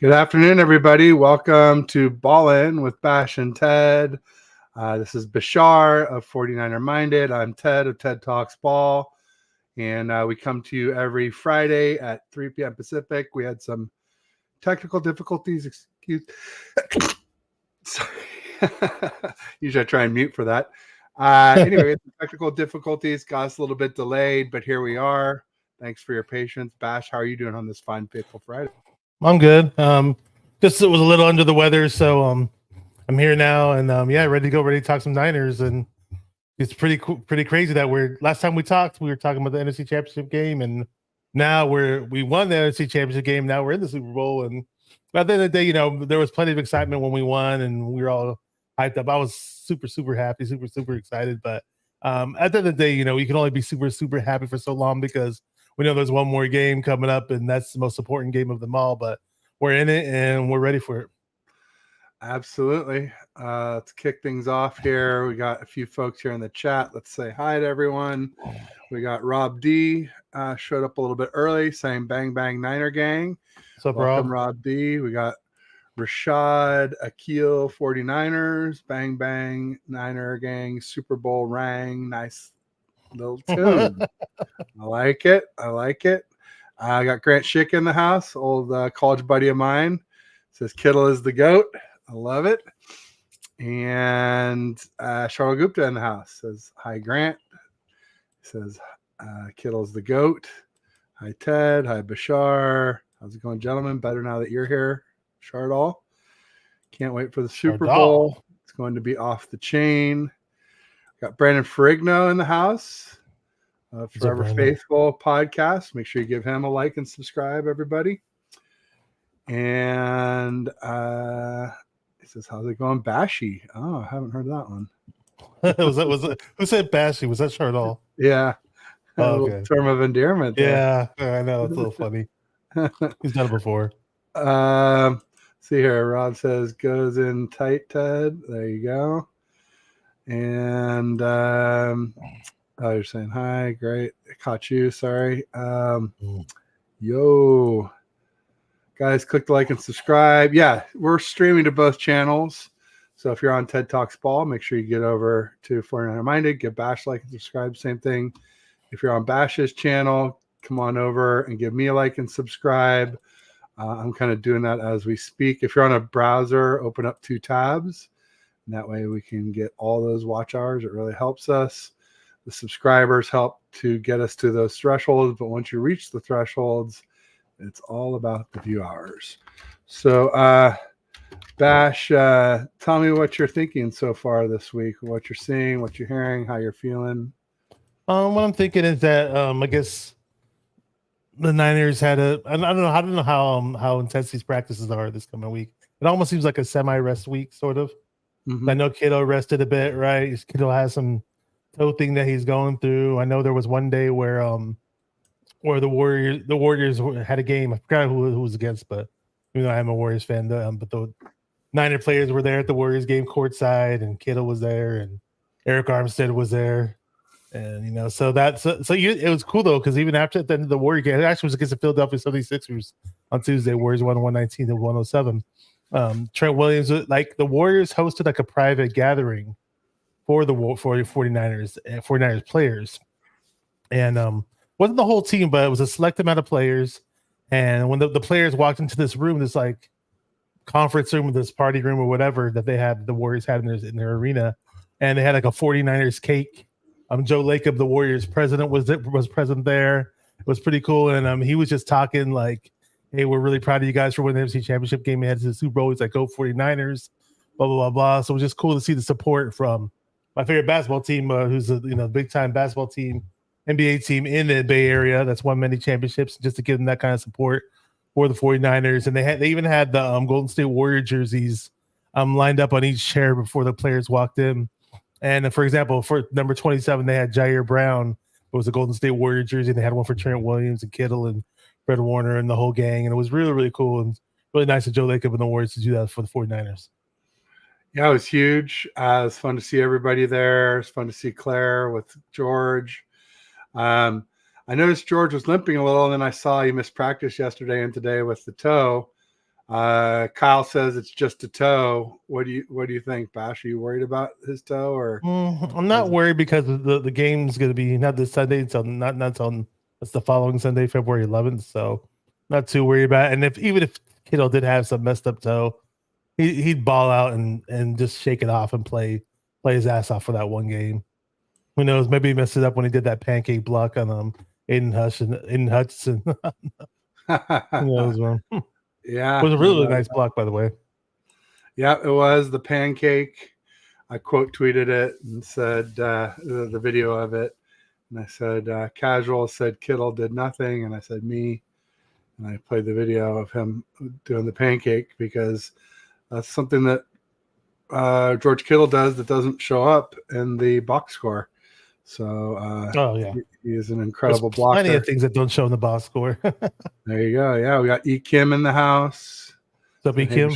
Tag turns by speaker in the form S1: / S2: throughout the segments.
S1: Good afternoon, everybody. Welcome to BALLIN with Bash and Ted. This is Bashar of 49er Minded. I'm Ted of Ted Talks Ball. And we come to you every Friday at 3 p.m. Pacific. We had some technical difficulties. Sorry. Usually I try and mute for that. Anyway, technical difficulties got us a little bit delayed, but here we are. Thanks for your patience. Bash, how are you doing on this fine, faithful Friday?
S2: I'm good. Just it was a little under the weather, so I'm here now, and ready to go, ready to talk some Niners. And it's pretty cool, pretty crazy that last time we talked, we were talking about the NFC Championship game, and now we won the NFC Championship game. Now we're in the Super Bowl, and at the end of the day, there was plenty of excitement when we won, and we were all hyped up. I was super happy, super excited. But at the end of the day, you can only be super happy for so long because we know there's one more game coming up, and that's the most important game of them all. But we're in it, and we're ready for it.
S1: Absolutely. Let's kick things off here. We got a few folks here in the chat. Let's say hi to everyone. We got Rob D. Showed up a little bit early, saying "Bang Bang Niner Gang."
S2: What's up,
S1: Welcome, Rob D. We got Rashad Akil 49ers. Bang Bang Niner Gang. Super Bowl rang. Nice little tune. I like it. I got Grant Schick in the house, old college buddy of mine. Says Kittle is the GOAT. I love it. And Charles Gupta in the house says, hi, Grant. Says Kittle's the GOAT. Hi, Ted. Hi, Bashar. How's it going, gentlemen? Better now that you're here, Shardall. Can't wait for the Super Bowl. It's going to be off the chain. Got Brandon Ferrigno in the house. Forever Faithful podcast. Make sure you give him a like and subscribe, everybody. And he says, how's it going, Bashy? Oh, I haven't heard that one.
S2: was it who said Bashy? Was that Chardall?
S1: Yeah.
S2: Oh, okay.
S1: Term of endearment
S2: there. Yeah, I know. It's a little funny. He's done it before.
S1: See here. Rob says, goes in tight, Ted. There you go. And you're saying hi. Great. I caught you. Sorry. Yo. Guys, click the like and subscribe. Yeah, we're streaming to both channels. So if you're on TED Talks Ball, make sure you get over to 49er Minded. Give Bash a like and subscribe. Same thing. If you're on Bash's channel, come on over and give me a like and subscribe. I'm kind of doing that as we speak. If you're on a browser, open up 2 tabs. And that way we can get all those watch hours. It really helps us. The subscribers help to get us to those thresholds. But once you reach the thresholds, it's all about the view hours. So, Bash, tell me what you're thinking so far this week, what you're seeing, what you're hearing, how you're feeling.
S2: What I'm thinking is that I guess the Niners had I don't know how intense these practices are this coming week. It almost seems like a semi-rest week, sort of. Mm-hmm. I know Kittle rested a bit, right? Kittle has some toe thing that he's going through. I know there was one day where the Warriors had a game. I forgot who was against, but even though I'm a Warriors fan, but the Niner players were there at the Warriors game courtside, and Kittle was there, and Eric Armstead was there, and it was cool though, because even after the end of the Warrior game, it actually was against the Philadelphia 76ers on Tuesday. Warriors won 119 to 107. Trent Williams, like the Warriors hosted like a private gathering for the 49ers players, and wasn't the whole team, but it was a select amount of players. And when the players walked into this room, this like conference room, this party room or whatever that the Warriors had in their arena, and they had like a 49ers cake. Joe Lacob, the Warriors president, was present there. It was pretty cool. And he was just talking like, hey, we're really proud of you guys for winning the NFC Championship game ahead to the Super Bowl. He's like, go 49ers, blah, blah, blah, blah. So it was just cool to see the support from my favorite basketball team, who's a big time basketball team, NBA team in the Bay Area that's won many championships, just to give them that kind of support for the 49ers. And they even had the Golden State Warrior jerseys lined up on each chair before the players walked in. And for example, for number 27, they had Jair Brown. It was a Golden State Warrior jersey. They had one for Trent Williams and Kittle and Fred Warner and the whole gang. And it was really, really cool and really nice of Joe Lacob and the Warriors to do that for the 49ers.
S1: Yeah, it was huge. It was fun to see everybody there. It was fun to see Claire with George. I noticed George was limping a little, and then I saw he missed practice yesterday and today with the toe. Kyle says it's just a toe. What do you think, Bash? Are you worried about his toe or?
S2: I'm not worried because the game's going to be not this Sunday until not until it's the following Sunday, February 11th. So not too worried about it. And even if Kittle did have some messed up toe, he'd ball out and just shake it off and play his ass off for that one game. Who knows? Maybe he messed it up when he did that pancake block on Aiden Hutchinson. Who knows, man?
S1: Yeah,
S2: it was a really nice block, by the way.
S1: Yeah, it was the pancake. I quote tweeted it and said the video of it, and I said Casual said Kittle did nothing, and I said me, and I played the video of him doing the pancake because that's something that George Kittle does that doesn't show up in the box score. So he is an incredible blocker.
S2: Plenty of things that don't show in the box score.
S1: There you go. Yeah, we got E Kim in the house.
S2: What's up, E Kim?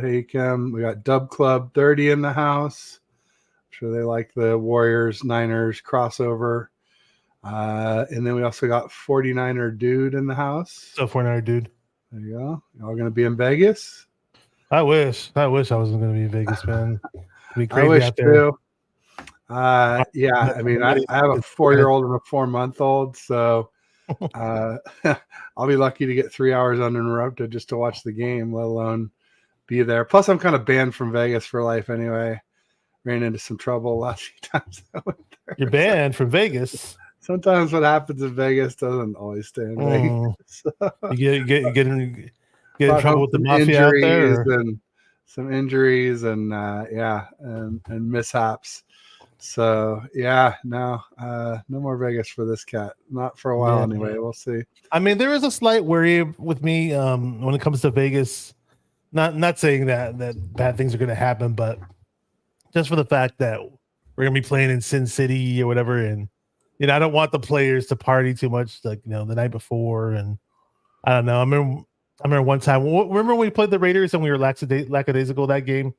S1: Hey Kim. We got Dub Club 30 in the house. I'm sure they like the Warriors Niners crossover. And then we also got 49er Dude in the house.
S2: So 49er Dude.
S1: There you go. Y'all gonna be in Vegas?
S2: I wish I wasn't gonna be in Vegas, man. It'd be crazy
S1: I wish
S2: out there.
S1: too. Yeah, I mean, I have a 4-year-old and a 4-month-old, so I'll be lucky to get 3 hours uninterrupted just to watch the game, let alone be there. Plus, I'm kind of banned from Vegas for life anyway. Ran into some trouble last few times I went there.
S2: You're banned from Vegas.
S1: Sometimes what happens in Vegas doesn't always stay in Vegas.
S2: You get in trouble with the mafia out there,
S1: and some injuries and and mishaps. So no more Vegas for this cat. Not for a while anyway. We'll see.
S2: I mean, there is a slight worry with me when it comes to Vegas. Not saying that bad things are going to happen, but just for the fact that we're going to be playing in Sin City or whatever, and I don't want the players to party too much, like the night before, and I don't know. I remember one time. Remember when we played the Raiders and we were lackadaisical that game?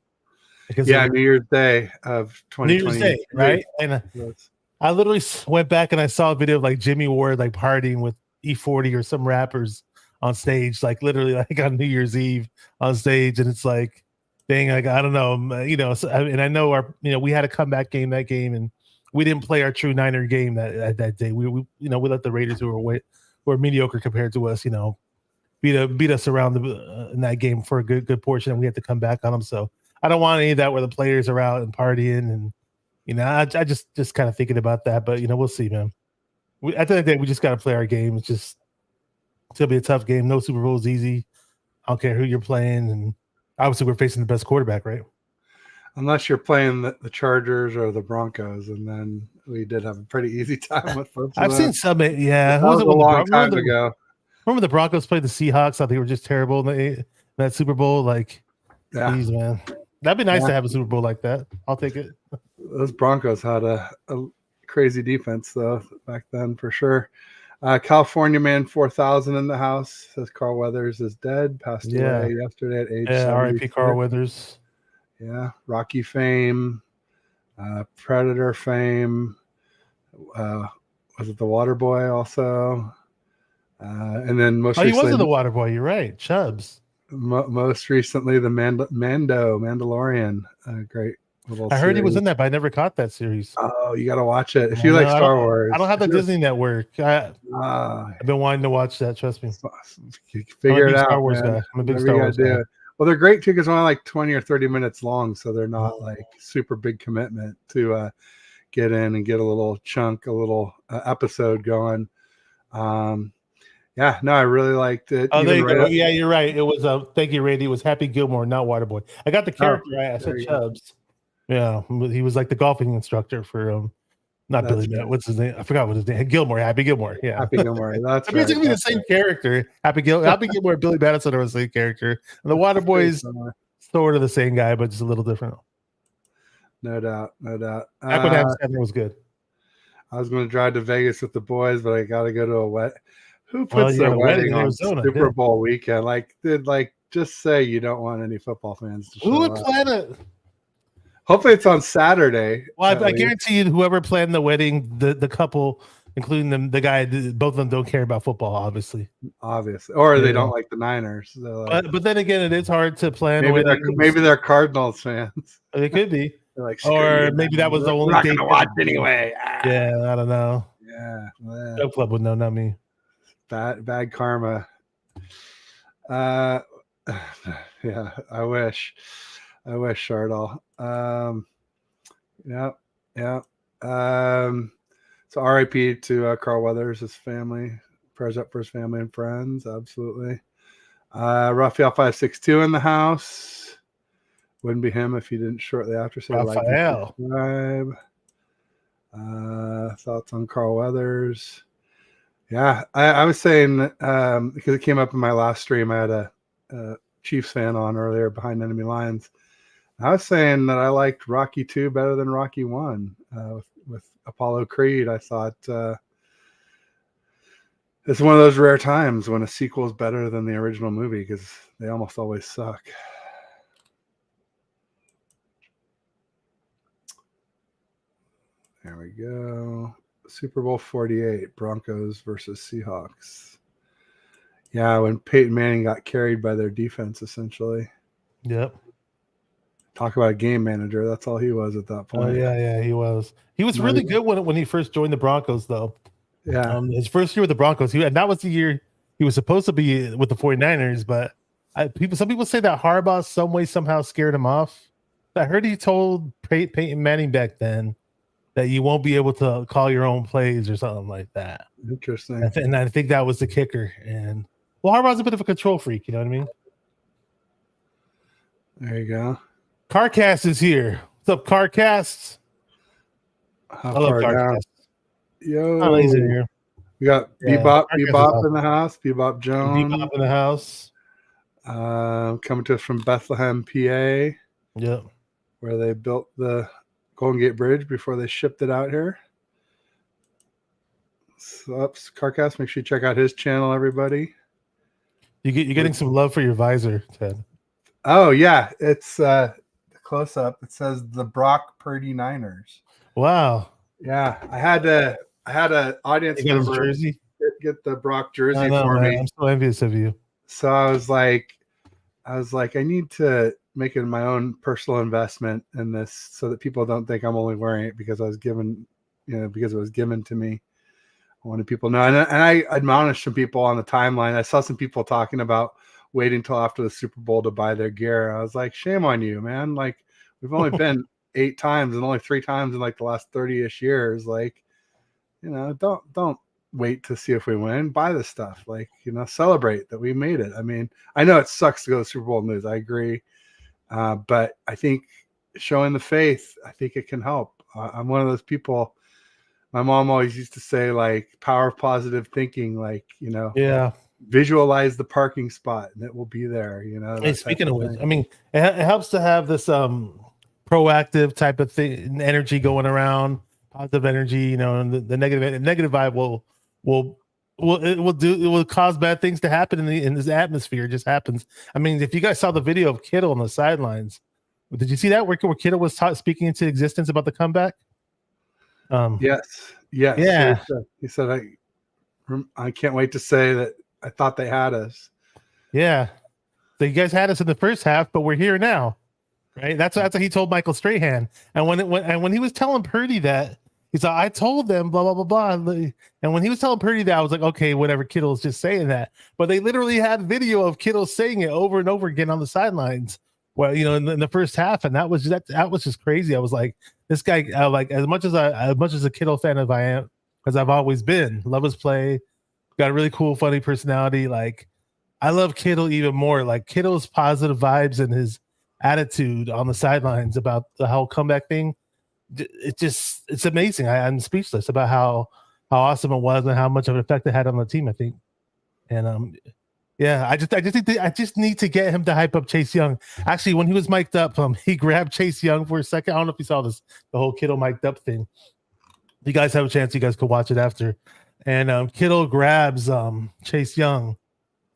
S1: New Year's Day of 2020. New Year's Day,
S2: right? And I literally went back and I saw a video of like Jimmy Ward like partying with E40 or some rappers on stage, like literally like on New Year's Eve on stage, and it's like, dang, like I don't know, and I know we had a comeback game that game, and we didn't play our true Niner game that day. We let the Raiders who were mediocre compared to us, beat us around in that game for a good portion, and we had to come back on them. So I don't want any of that where the players are out and partying, and I just kind of thinking about that, but we'll see, man. At the end of the day, we just got to play our game. It's gonna be a tough game. No Super Bowl is easy. I don't care who you're playing, and obviously we're facing the best quarterback, right?
S1: Unless you're playing the Chargers or the Broncos, and then we did have a pretty easy time with folks.
S2: I've seen some,
S1: yeah. That was a long time ago.
S2: Remember the Broncos played the Seahawks? I think they were just terrible in that Super Bowl. Like, geez, man. That'd be nice to have a Super Bowl like that. I'll take it.
S1: Those Broncos had a crazy defense, though, back then for sure. California Man 4000 in the house says Carl Weathers is dead. Passed away yesterday at age 70.
S2: R.I.P. Carl Weathers.
S1: Yeah, Rocky fame, Predator fame. Was it the Water Boy also? And then most recently,
S2: he wasn't the Water Boy. You're right, Chubbs.
S1: Most recently, the Mandalorian. Great little.
S2: I heard
S1: series.
S2: he was in that, but I never caught that series.
S1: Oh, you got to watch it if you like Star Wars.
S2: I don't have the Disney Network. I've been wanting to watch that. Trust me.
S1: Figure it out.
S2: Star Wars guy. I'm a big Star Wars guy.
S1: Well, they're great too because they're only like 20 or 30 minutes long, so they're not like super big commitment to get in and get a little chunk, a little episode going. I really liked it.
S2: Oh, there you go. Yeah, you're right. It was thank you, Randy. It was Happy Gilmore, not Waterboy. I got the character right. I said Chubbs. Yeah, he was like the golfing instructor for not Billy Matt. What's his name? I forgot what his name. Gilmore, Happy Gilmore. Yeah,
S1: Happy Gilmore. That's
S2: right. Basically the same character. Happy Gilmore, Billy Madison are the same character. And the Waterboy is sort of the same guy, but just a little different.
S1: No doubt.
S2: Back when Adam Sandler was good.
S1: I was going to drive to Vegas with the boys, but I got to go to a wedding. Who puts their wedding on Super Bowl weekend? Just say you don't want any football fans to show up. Who would
S2: plan it?
S1: Hopefully it's on Saturday.
S2: Well, I guarantee you, whoever planned the wedding, the couple including the guy. Both of them don't care about football, obviously.
S1: Or they don't like the Niners. Like,
S2: but then again, it is hard to plan.
S1: Maybe they're Cardinals fans.
S2: It could be.
S1: They're like,
S2: or maybe that was the only
S1: date to watch anyway.
S2: Yeah, I don't know.
S1: Yeah,
S2: No club would know, not me.
S1: Bad karma. Yeah, I wish, Shardall. Yeah. So RIP to Carl Weathers, his family. Prayers up for his family and friends. Absolutely. Raphael 562 in the house. Wouldn't be him if he didn't shortly after say
S2: Raphael.
S1: like and subscribe. Thoughts on Carl Weathers. Yeah, I was saying because it came up in my last stream, I had a Chiefs fan on earlier behind enemy lines. I was saying that I liked Rocky 2 better than Rocky 1 with Apollo Creed. I thought it's one of those rare times when a sequel is better than the original movie because they almost always suck. There we go. Super Bowl 48, Broncos versus Seahawks. Yeah, when Peyton Manning got carried by their defense, essentially.
S2: Yep.
S1: Talk about a game manager. That's all he was at that point.
S2: Oh, yeah, he was. He was really good when he first joined the Broncos, though.
S1: Yeah.
S2: His first year with the Broncos, and that was the year he was supposed to be with the 49ers, but some people say that Harbaugh some way somehow scared him off. I heard he told Peyton Manning back then that you won't be able to call your own plays or something like that.
S1: Interesting.
S2: And I think that was the kicker. And Harbaugh's a bit of a control freak, you know what I mean?
S1: There you go.
S2: Carcast is here. What's up, Carcast?
S1: I love Carcast. Yo,
S2: oh, he's in here.
S1: We got Bebop in the house. Bebop Jones.
S2: Bebop in the house.
S1: Coming to us from Bethlehem, PA.
S2: Yep.
S1: Where they built the Golden Gate Bridge before they shipped it out here. So that's Carcast. Make sure you check out his channel, everybody.
S2: You're getting some love for your visor, Ted.
S1: Oh yeah, it's the close up. It says the Brock Purdy Niners.
S2: Wow.
S1: Yeah, I had an audience member
S2: jersey?
S1: Get the Brock jersey for me.
S2: I'm so envious of you.
S1: So I was like, I need to make it my own personal investment in this so that people don't think I'm only wearing it because I was given, because it was given to me. I wanted people to know. And I admonished some people on the timeline. I saw some people talking about waiting until after the Super Bowl to buy their gear. I was like, shame on you, man. Like, we've only been 8 times and only 3 times in like the last 30-ish years. Like, don't wait to see if we win. Buy the stuff. Like, celebrate that we made it. I mean, I know it sucks to go to Super Bowl and lose. I agree. But I think showing the faith, I think it can help. I'm one of those people. My mom always used to say, like, power of positive thinking, like,
S2: yeah,
S1: visualize the parking spot and it will be there.
S2: Hey, speaking of which, I mean, it helps to have this proactive type of thing, energy going around, positive energy. And the negative vibe will cause bad things to happen in this atmosphere. It just happens. I mean, if you guys saw the video of Kittle on the sidelines, did you see that where Kittle was speaking into existence about the comeback?
S1: Yes.
S2: Yeah.
S1: He said, I can't wait to say that I thought they had us.
S2: Yeah. So you guys had us in the first half, but we're here now. Right. That's what he told Michael Strahan. And when he was telling Purdy that, he said, I told them blah, blah, blah, blah. And when he was telling Purdy that, I was like, okay, whatever, Kittle's just saying that. But they literally had video of Kittle saying it over and over again on the sidelines. Well, in the first half, and that was just crazy. I was like, this guy, like, as much as a Kittle fan as I am, as I've always been, love his play, got a really cool, funny personality. Like, I love Kittle even more. Like, Kittle's positive vibes and his attitude on the sidelines about the whole comeback thing. It's amazing. I'm speechless about how awesome it was and how much of an effect it had on the team, I think. And yeah, I just need to get him to hype up Chase Young. Actually, when he was mic'd up, he grabbed Chase Young for a second. I don't know if you saw the whole Kittle mic'd up thing. If you guys have a chance, you guys could watch it after. And Kittle grabs Chase Young,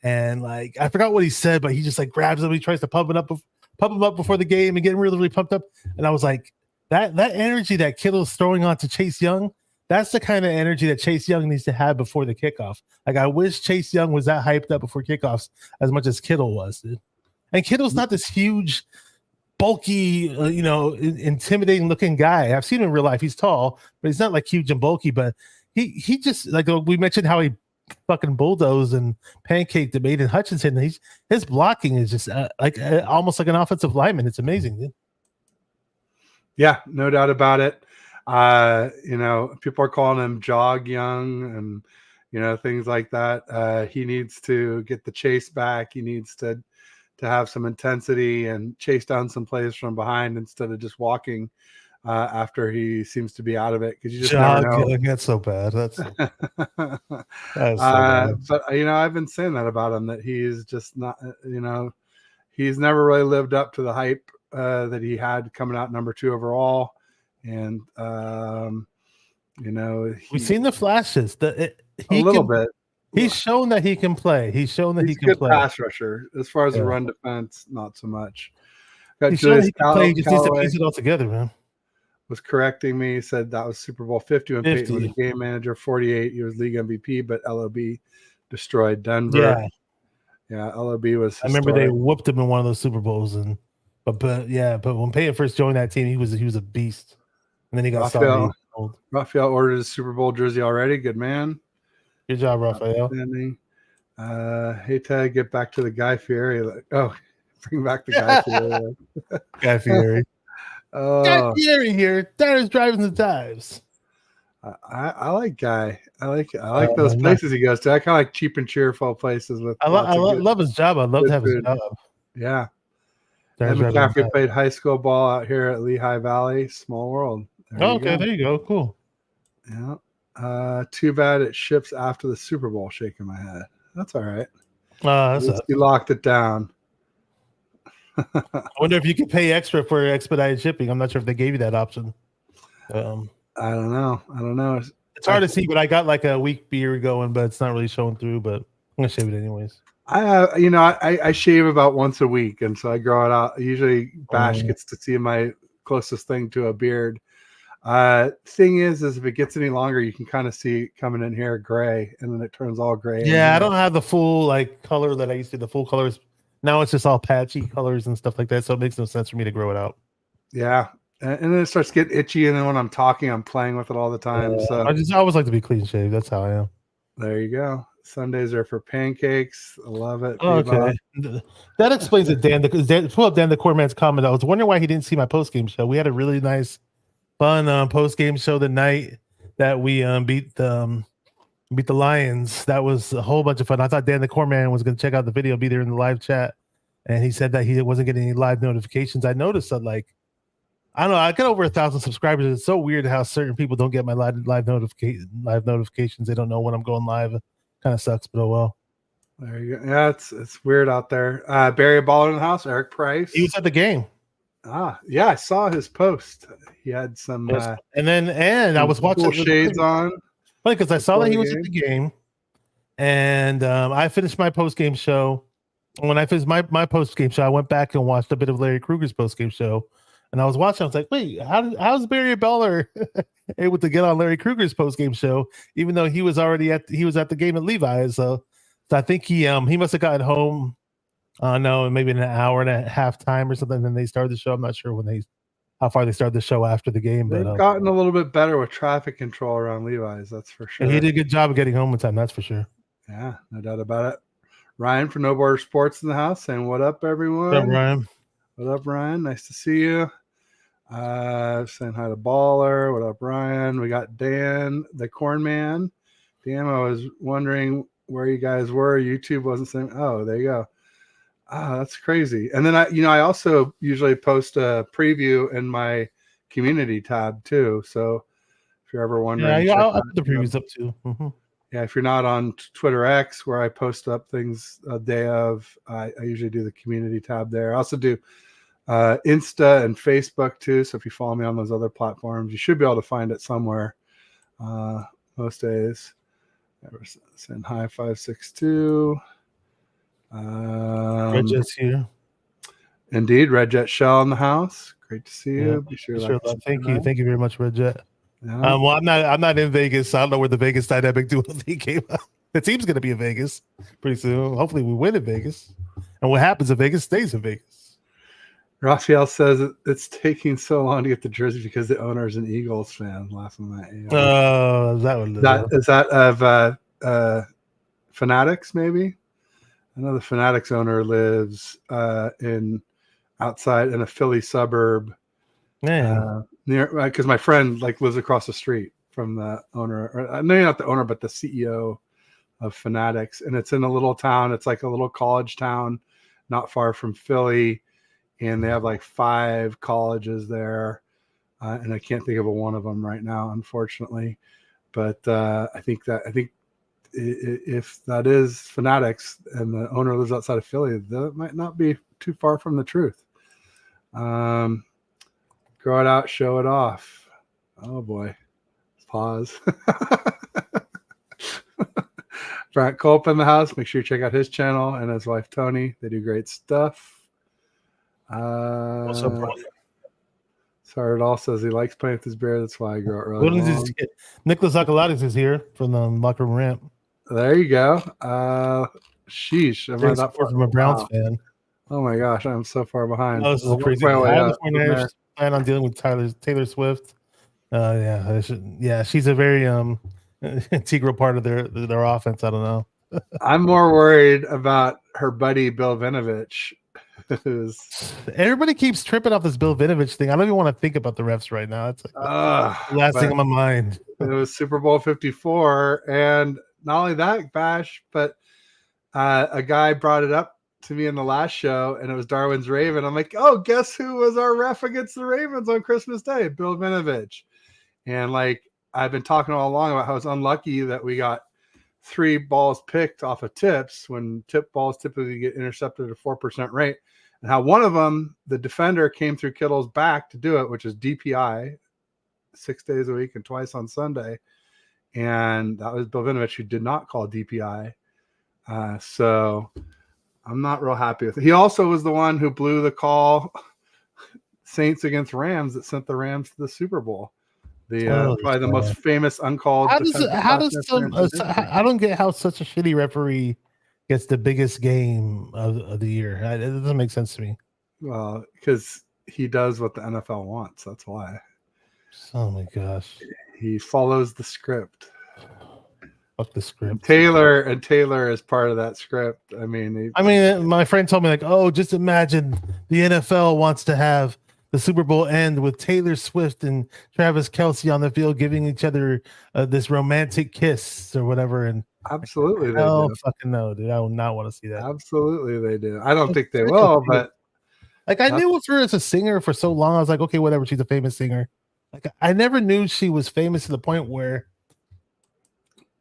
S2: and like, I forgot what he said, but he just like grabs him. He tries to pump him up before the game and get him really, really pumped up. And I was like, that energy that Kittle's throwing onto Chase Young, That's the kind of energy that Chase Young needs to have before the kickoff. Like, I wish Chase Young was that hyped up before kickoffs as much as Kittle was, dude. And Kittle's not this huge, bulky, intimidating looking guy. I've seen him in real life. He's tall, but he's not like huge and bulky. But he just, like we mentioned how he fucking bulldozed and pancaked Aiden Hutchinson. His blocking is just almost like an offensive lineman. It's amazing, dude.
S1: Yeah, no doubt about it. People are calling him Jog Young and things like that. He needs to get the chase back. He needs to have some intensity and chase down some plays from behind instead of just walking after he seems to be out of it, because you just never know.
S2: That's so bad. That's so bad.
S1: But I've been saying that about him, that he's just not. He's never really lived up to the hype that he had coming out number 2 overall, and
S2: we've seen the flashes.
S1: A little bit.
S2: He's shown that he can play. He's shown that he can play.
S1: Pass rusher. As far as the run defense, not so much.
S2: He's shown he can play. He just needs to piece it all together, man.
S1: Was correcting me. He said that was Super Bowl 50 when Peyton was a game manager. 48, he was league MVP, but LOB destroyed Denver. Yeah, LOB was.
S2: I remember they whooped him in one of those Super Bowls, but when Peyton first joined that team, he was a beast, and then he got
S1: Raphael ordered his Super Bowl jersey already. Good man.
S2: Good job, Raphael.
S1: Hey, Ted, get back to the Guy Fieri. Bring back the Guy Fieri.
S2: Guy Fieri. Guy Fieri here. Diners, driving the dives.
S1: I like Guy. I like those places he goes to. I kind of like cheap and cheerful places.
S2: I love his job. I'd love to have his job.
S1: Yeah. And McCaffrey played high school ball out here at Lehigh Valley. Small world.
S2: There you go. Cool.
S1: Yeah. Too bad it ships after the Super Bowl. Shaking my head. That's all right. You locked it down.
S2: I wonder if you could pay extra for expedited shipping. I'm not sure if they gave you that option.
S1: I don't know.
S2: It's hard to see, but I got like a week beard going, but it's not really showing through. But I'm gonna shave it anyways.
S1: I shave about once a week, and so I grow it out. Usually, Bash gets to see my closest thing to a beard. Thing is if it gets any longer, you can kind of see it coming in here gray, and then it turns all gray.
S2: Yeah, I don't have the full color that I used to. The full colors now, it's just all patchy colors and stuff like that. So it makes no sense for me to grow it out.
S1: Yeah, and then it starts getting itchy, and then when I'm talking, I'm playing with it all the time. So
S2: I always like to be clean shaved. That's how I am.
S1: There you go. Sundays are for pancakes. I love it.
S2: Okay, that explains it, Dan. Pull up Dan the Core Man's comment. I was wondering why he didn't see my post game show. We had a really nice, fun post game show the night that we beat the Lions. That was a whole bunch of fun. I thought Dan the Core Man was going to check out the video, be there in the live chat, and he said that he wasn't getting any live notifications. I noticed that, I don't know, I got over 1,000 subscribers. It's so weird how certain people don't get my live notifications. They don't know when I'm going live. Kind of sucks, but oh well.
S1: There you go. Yeah, it's weird out there. Barry Ballin in the house. Eric Price.
S2: He was at the game.
S1: Yeah, I saw his post. He had some
S2: and I was watching
S1: cool shades on.
S2: Funny because I saw that he was at the game, and I finished my post game show. When I finished my post game show, I went back and watched a bit of Larry Krueger's post game show. And I was watching. I was like, "Wait, how's Barry Beller able to get on Larry Krueger's post game show, even though he was already at the game at Levi's?" So I think he must have gotten home. No, maybe in an hour and a half time or something. Then they started the show. I'm not sure how far they started the show after the game.
S1: They've gotten a little bit better with traffic control around Levi's. That's for sure.
S2: And he did a good job of getting home in time. That's for sure.
S1: Yeah, no doubt about it. Ryan from No Border Sports in the house saying, "What up, everyone?"
S2: What up, Ryan?
S1: What up, Ryan? Nice to see you. Saying hi to Baller. What up, Ryan? We got Dan, the Corn Man. Dan, I was wondering where you guys were. YouTube wasn't saying. Oh, there you go. That's crazy. And then I also usually post a preview in my community tab too. So if you're ever wondering,
S2: yeah, I'll put the previews up too. Mm-hmm.
S1: Yeah, if you're not on Twitter X, where I post up things a day of, I usually do the community tab there. I also do Insta and Facebook too. So if you follow me on those other platforms, you should be able to find it somewhere most days. Saying hi 562.
S2: Red Jet's here.
S1: Indeed, Red Jet Shell in the house. Great to see you.
S2: Yeah, thank you very much, Red Jet.
S1: Yeah.
S2: Well, I'm not in Vegas. So I don't know where the Vegas dynamic duo thing came out. The team's going to be in Vegas pretty soon. Hopefully, we win in Vegas. And what happens if Vegas stays in Vegas?
S1: Raphael says it's taking so long to get the jersey because the owner is an Eagles fan. Laughing at you.
S2: Oh, is that what it is?
S1: Is that of Fanatics? Maybe. I know the Fanatics owner lives in outside in a Philly suburb.
S2: Man,
S1: Near because my friend like lives across the street from the owner. Or, no, not the owner, but the CEO of Fanatics, and it's in a little town. It's like a little college town, not far from Philly, and they have like 5 colleges there, and I can't think of one of them right now, unfortunately. But I think if that is Fanatics and the owner lives outside of Philly, that might not be too far from the truth. Grow it out, show it off. Oh boy. Pause. Frank Culp in the house. Make sure you check out his channel and his wife Tony. They do great stuff.
S2: what's up, bro?
S1: Sardal says he likes playing with his beard. That's why I grow it really long.
S2: Nicholas Akalatis is here from the locker room ramp.
S1: There you go. Sheesh. Am I that far
S2: from a Browns fan?
S1: Oh my gosh, I'm so far behind.
S2: Oh, this is crazy. Plan on dealing with Taylor Swift. Yeah, she's a very integral part of their offense. I don't know.
S1: I'm more worried about her buddy Bill Vinovich.
S2: Everybody keeps tripping off this Bill Vinovich thing. I don't even want to think about the refs right now. It's like the last thing on my mind.
S1: It was Super Bowl 54, and not only that, Bash, but a guy brought it up to me in the last show, and it was Darwin's Raven. I'm like, oh, guess who was our ref against the Ravens on Christmas Day? Bill Vinovich. And like I've been talking all along about how it's unlucky that we got 3 balls picked off of tips when tip balls typically get intercepted at a 4% rate, and how one of them, the defender, came through Kittle's back to do it, which is DPI, 6 days a week and twice on Sunday. And that was Bill Vinovich, who did not call DPI. So I'm not real happy with it. He also was the one who blew the call Saints against Rams that sent the Rams to the Super Bowl. Probably the most famous uncalled.
S2: I don't get how such a shitty referee gets the biggest game of the year. It doesn't make sense to me.
S1: Well, because he does what the NFL wants. That's why.
S2: Oh my gosh.
S1: He follows the script.
S2: Fuck the script.
S1: And Taylor is part of that script. I mean,
S2: my friend told me like, oh, just imagine the NFL wants to have the Super Bowl end with Taylor Swift and Travis Kelce on the field giving each other this romantic kiss or whatever. And
S1: absolutely, they
S2: do.
S1: Fucking
S2: no, dude. I would not want to see that.
S1: Absolutely, they do. I don't think they will, but
S2: like I knew her as a singer for so long. I was like, okay, whatever. She's a famous singer. Like I never knew she was famous to the point where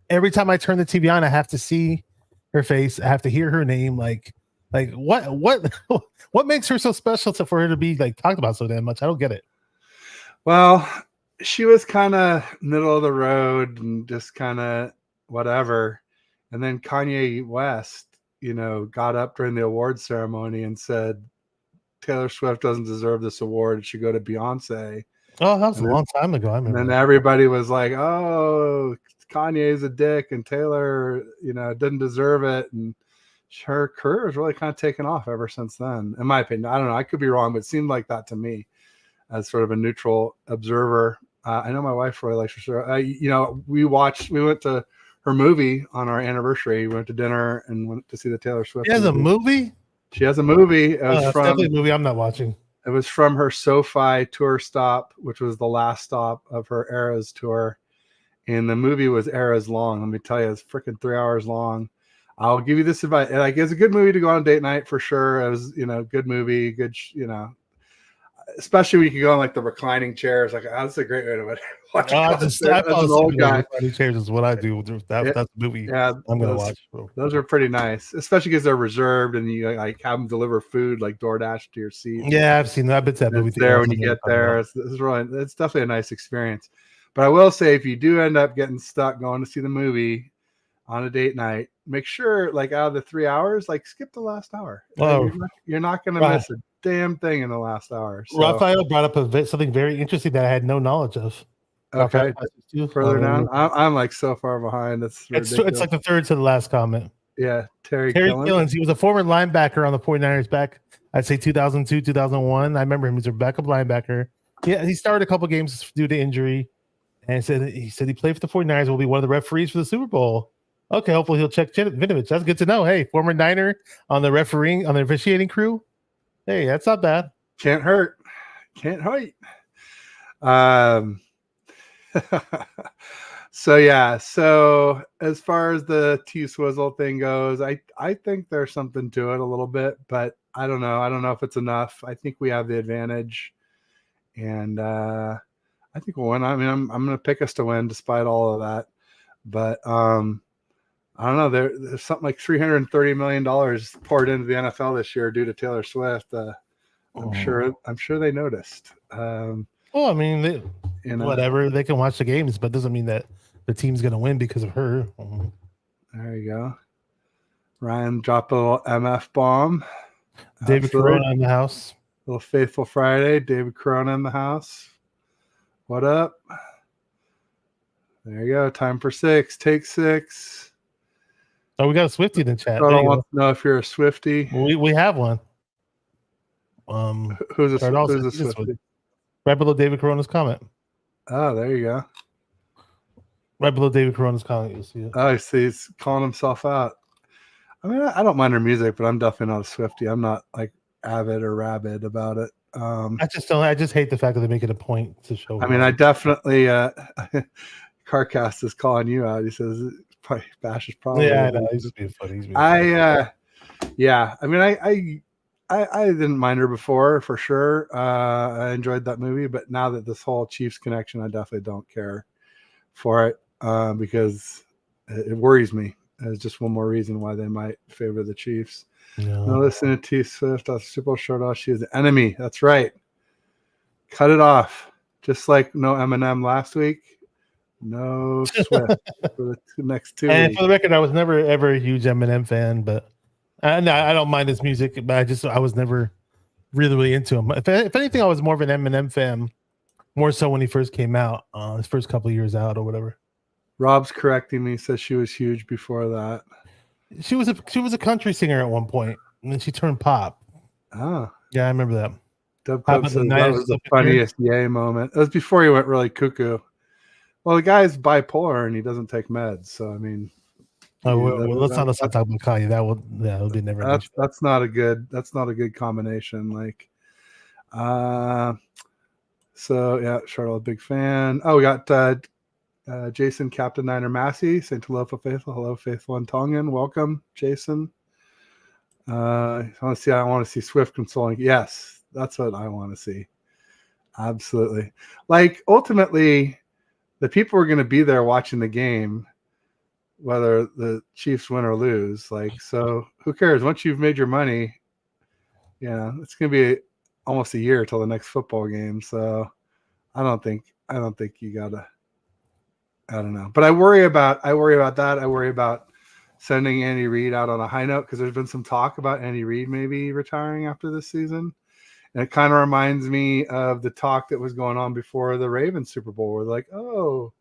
S2: every time I turn the TV on, I have to see her face. I have to hear her name. Like what makes her so special for her to be like talked about so damn much? I don't get it.
S1: Well, she was kind of middle of the road and just kind of whatever. And then Kanye West, got up during the award ceremony and said, Taylor Swift doesn't deserve this award. It should go to Beyonce.
S2: Oh, that was a long time ago. I remember.
S1: And then everybody was like, oh, Kanye's a dick and Taylor, didn't deserve it. And her career has really kind of taken off ever since then, in my opinion. I don't know. I could be wrong, but it seemed like that to me as sort of a neutral observer. I know my wife really likes her. We went to her movie on our anniversary. We went to dinner and went to see the Taylor Swift.
S2: She has a movie?
S1: She has a movie. It was
S2: definitely a movie I'm not watching.
S1: It was from her SoFi tour stop, which was the last stop of her Eras tour. And the movie was Eras long. Let me tell you, it's freaking 3 hours long. I'll give you this advice. Like, it's a good movie to go on a date night for sure. It was, good movie, good, especially when you can go on like the reclining chairs. Like, that's a great way to watch. As an old guy.
S2: Reclining chairs is what I do. That's the movie.
S1: Yeah,
S2: I'm gonna watch.
S1: Those are pretty nice, especially because they're reserved and you like have them deliver food like DoorDash to your seat.
S2: Yeah, I've seen that. I've been to that movie
S1: there when you get there. It's definitely a nice experience. But I will say, if you do end up getting stuck going to see the movie on a date night, make sure, like, out of the 3 hours, like, skip the last hour.
S2: Oh,
S1: you're not going to miss a damn thing in the last hour. So.
S2: Raphael brought up something very interesting that I had no knowledge of.
S1: Okay,
S2: too.
S1: further down. I'm like so far behind. It's ridiculous.
S2: It's like the third to the last comment.
S1: Yeah, Terry
S2: Killens.
S1: Killens.
S2: He was a former linebacker on the 49ers back, I'd say 2002, 2001. I remember him. He was a backup linebacker. Yeah, he started a couple games due to injury. And he said he played for the 49ers, will be one of the referees for the Super Bowl. Okay, hopefully he'll check Vinovich. That's good to know. Hey, former Niner on the officiating crew. Hey, that's not bad.
S1: Can't hurt. Can't hurt. So as far as the T-Swizzle thing goes, I think there's something to it a little bit, but I don't know. I don't know if it's enough. I think we have the advantage, and I think we'll win. I mean, I'm going to pick us to win despite all of that, but I don't know. There's something like $330 million poured into the NFL this year due to Taylor Swift. I'm sure they noticed.
S2: Well, I mean, whatever, they can watch the games, but doesn't mean that the team's going to win because of her.
S1: There you go. Ryan dropped a little MF bomb.
S2: David Corona in the house.
S1: Little Faithful Friday. David Corona in the house. What up? There you go. Time for 6. Take 6.
S2: Oh, we got a Swiftie in the chat.
S1: I don't want to know if you're a Swiftie.
S2: We have one.
S1: Who's a Swiftie?
S2: Right below David Corona's comment.
S1: Oh, there you go.
S2: Right below David Corona's comment, you'll see it.
S1: Oh, I see. He's calling himself out. I mean, I don't mind her music, but I'm definitely not a Swiftie. I'm not like avid or rabid about it.
S2: I just hate the fact that they make it a point to show.
S1: I mean, I definitely. Carcast is calling you out. He says Bash is probably.
S2: Yeah, I know. He's just being funny.
S1: Yeah. I mean, I didn't mind her before for sure. I enjoyed that movie, but now that this whole Chiefs connection, I definitely don't care for it because it worries me. It's just one more reason why they might favor the Chiefs. No, listen to T Swift. Super Bowl showed off she is an enemy. That's right. Cut it off. Just like no Eminem last week. No Swift for the next 2
S2: And
S1: weeks.
S2: for the record, I was never ever a huge Eminem fan, but I don't mind his music, but I was never really into him. If anything, I was more of an Eminem fan, more so when he first came out, his first couple of years out or whatever.
S1: Rob's correcting me. Says she was huge before that.
S2: She was a country singer at one point, and then she turned pop.
S1: Oh,
S2: yeah, I remember that.
S1: Dub Club says that was the funniest yay moment. It was before he went really cuckoo. Well, the guy's bipolar and he doesn't take meds, so I mean.
S2: Let's not talk about Kanye. That would be never.
S1: That's not a good combination. Like, so yeah, Charlotte, big fan. Oh, we got Jason, Captain Niner Massey, saying hello for Faithful. Hello, Faithful and Tongan. Welcome, Jason. I want to see Swift consoling. Yes, that's what I want to see. Absolutely. Like, ultimately, the people are going to be there watching the game, whether the Chiefs win or lose. Like, so who cares? Once you've made your money, it's going to be almost a year till the next football game. So I don't think you gotta. I don't know, but I worry about that. I worry about sending Andy Reid out on a high note because there's been some talk about Andy Reid maybe retiring after this season. And it kind of reminds me of the talk that was going on before the Ravens Super Bowl, where like, oh,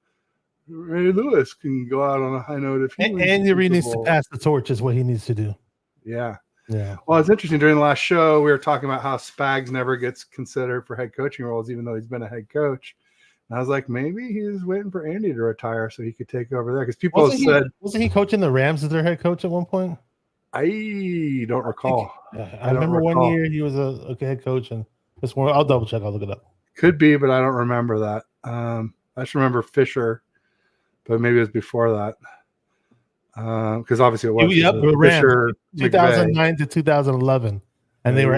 S1: Ray Lewis can go out on a high note if he wins.
S2: Andy Reid needs to pass the torch, is what he needs to do.
S1: Yeah.
S2: Yeah.
S1: Well, it's interesting. During the last show, we were talking about how Spags never gets considered for head coaching roles, even though he's been a head coach. And I was like, maybe he's waiting for Andy to retire so he could take over there. Because people
S2: wasn't he coaching the Rams as their head coach at one point?
S1: I don't recall.
S2: I remember one year he was a head coach, and this one I'll double check. I'll look it up.
S1: Could be, but I don't remember that. I just remember Fisher, but maybe it was before that. Because obviously it was Fisher,
S2: 2009 to 2011, and they were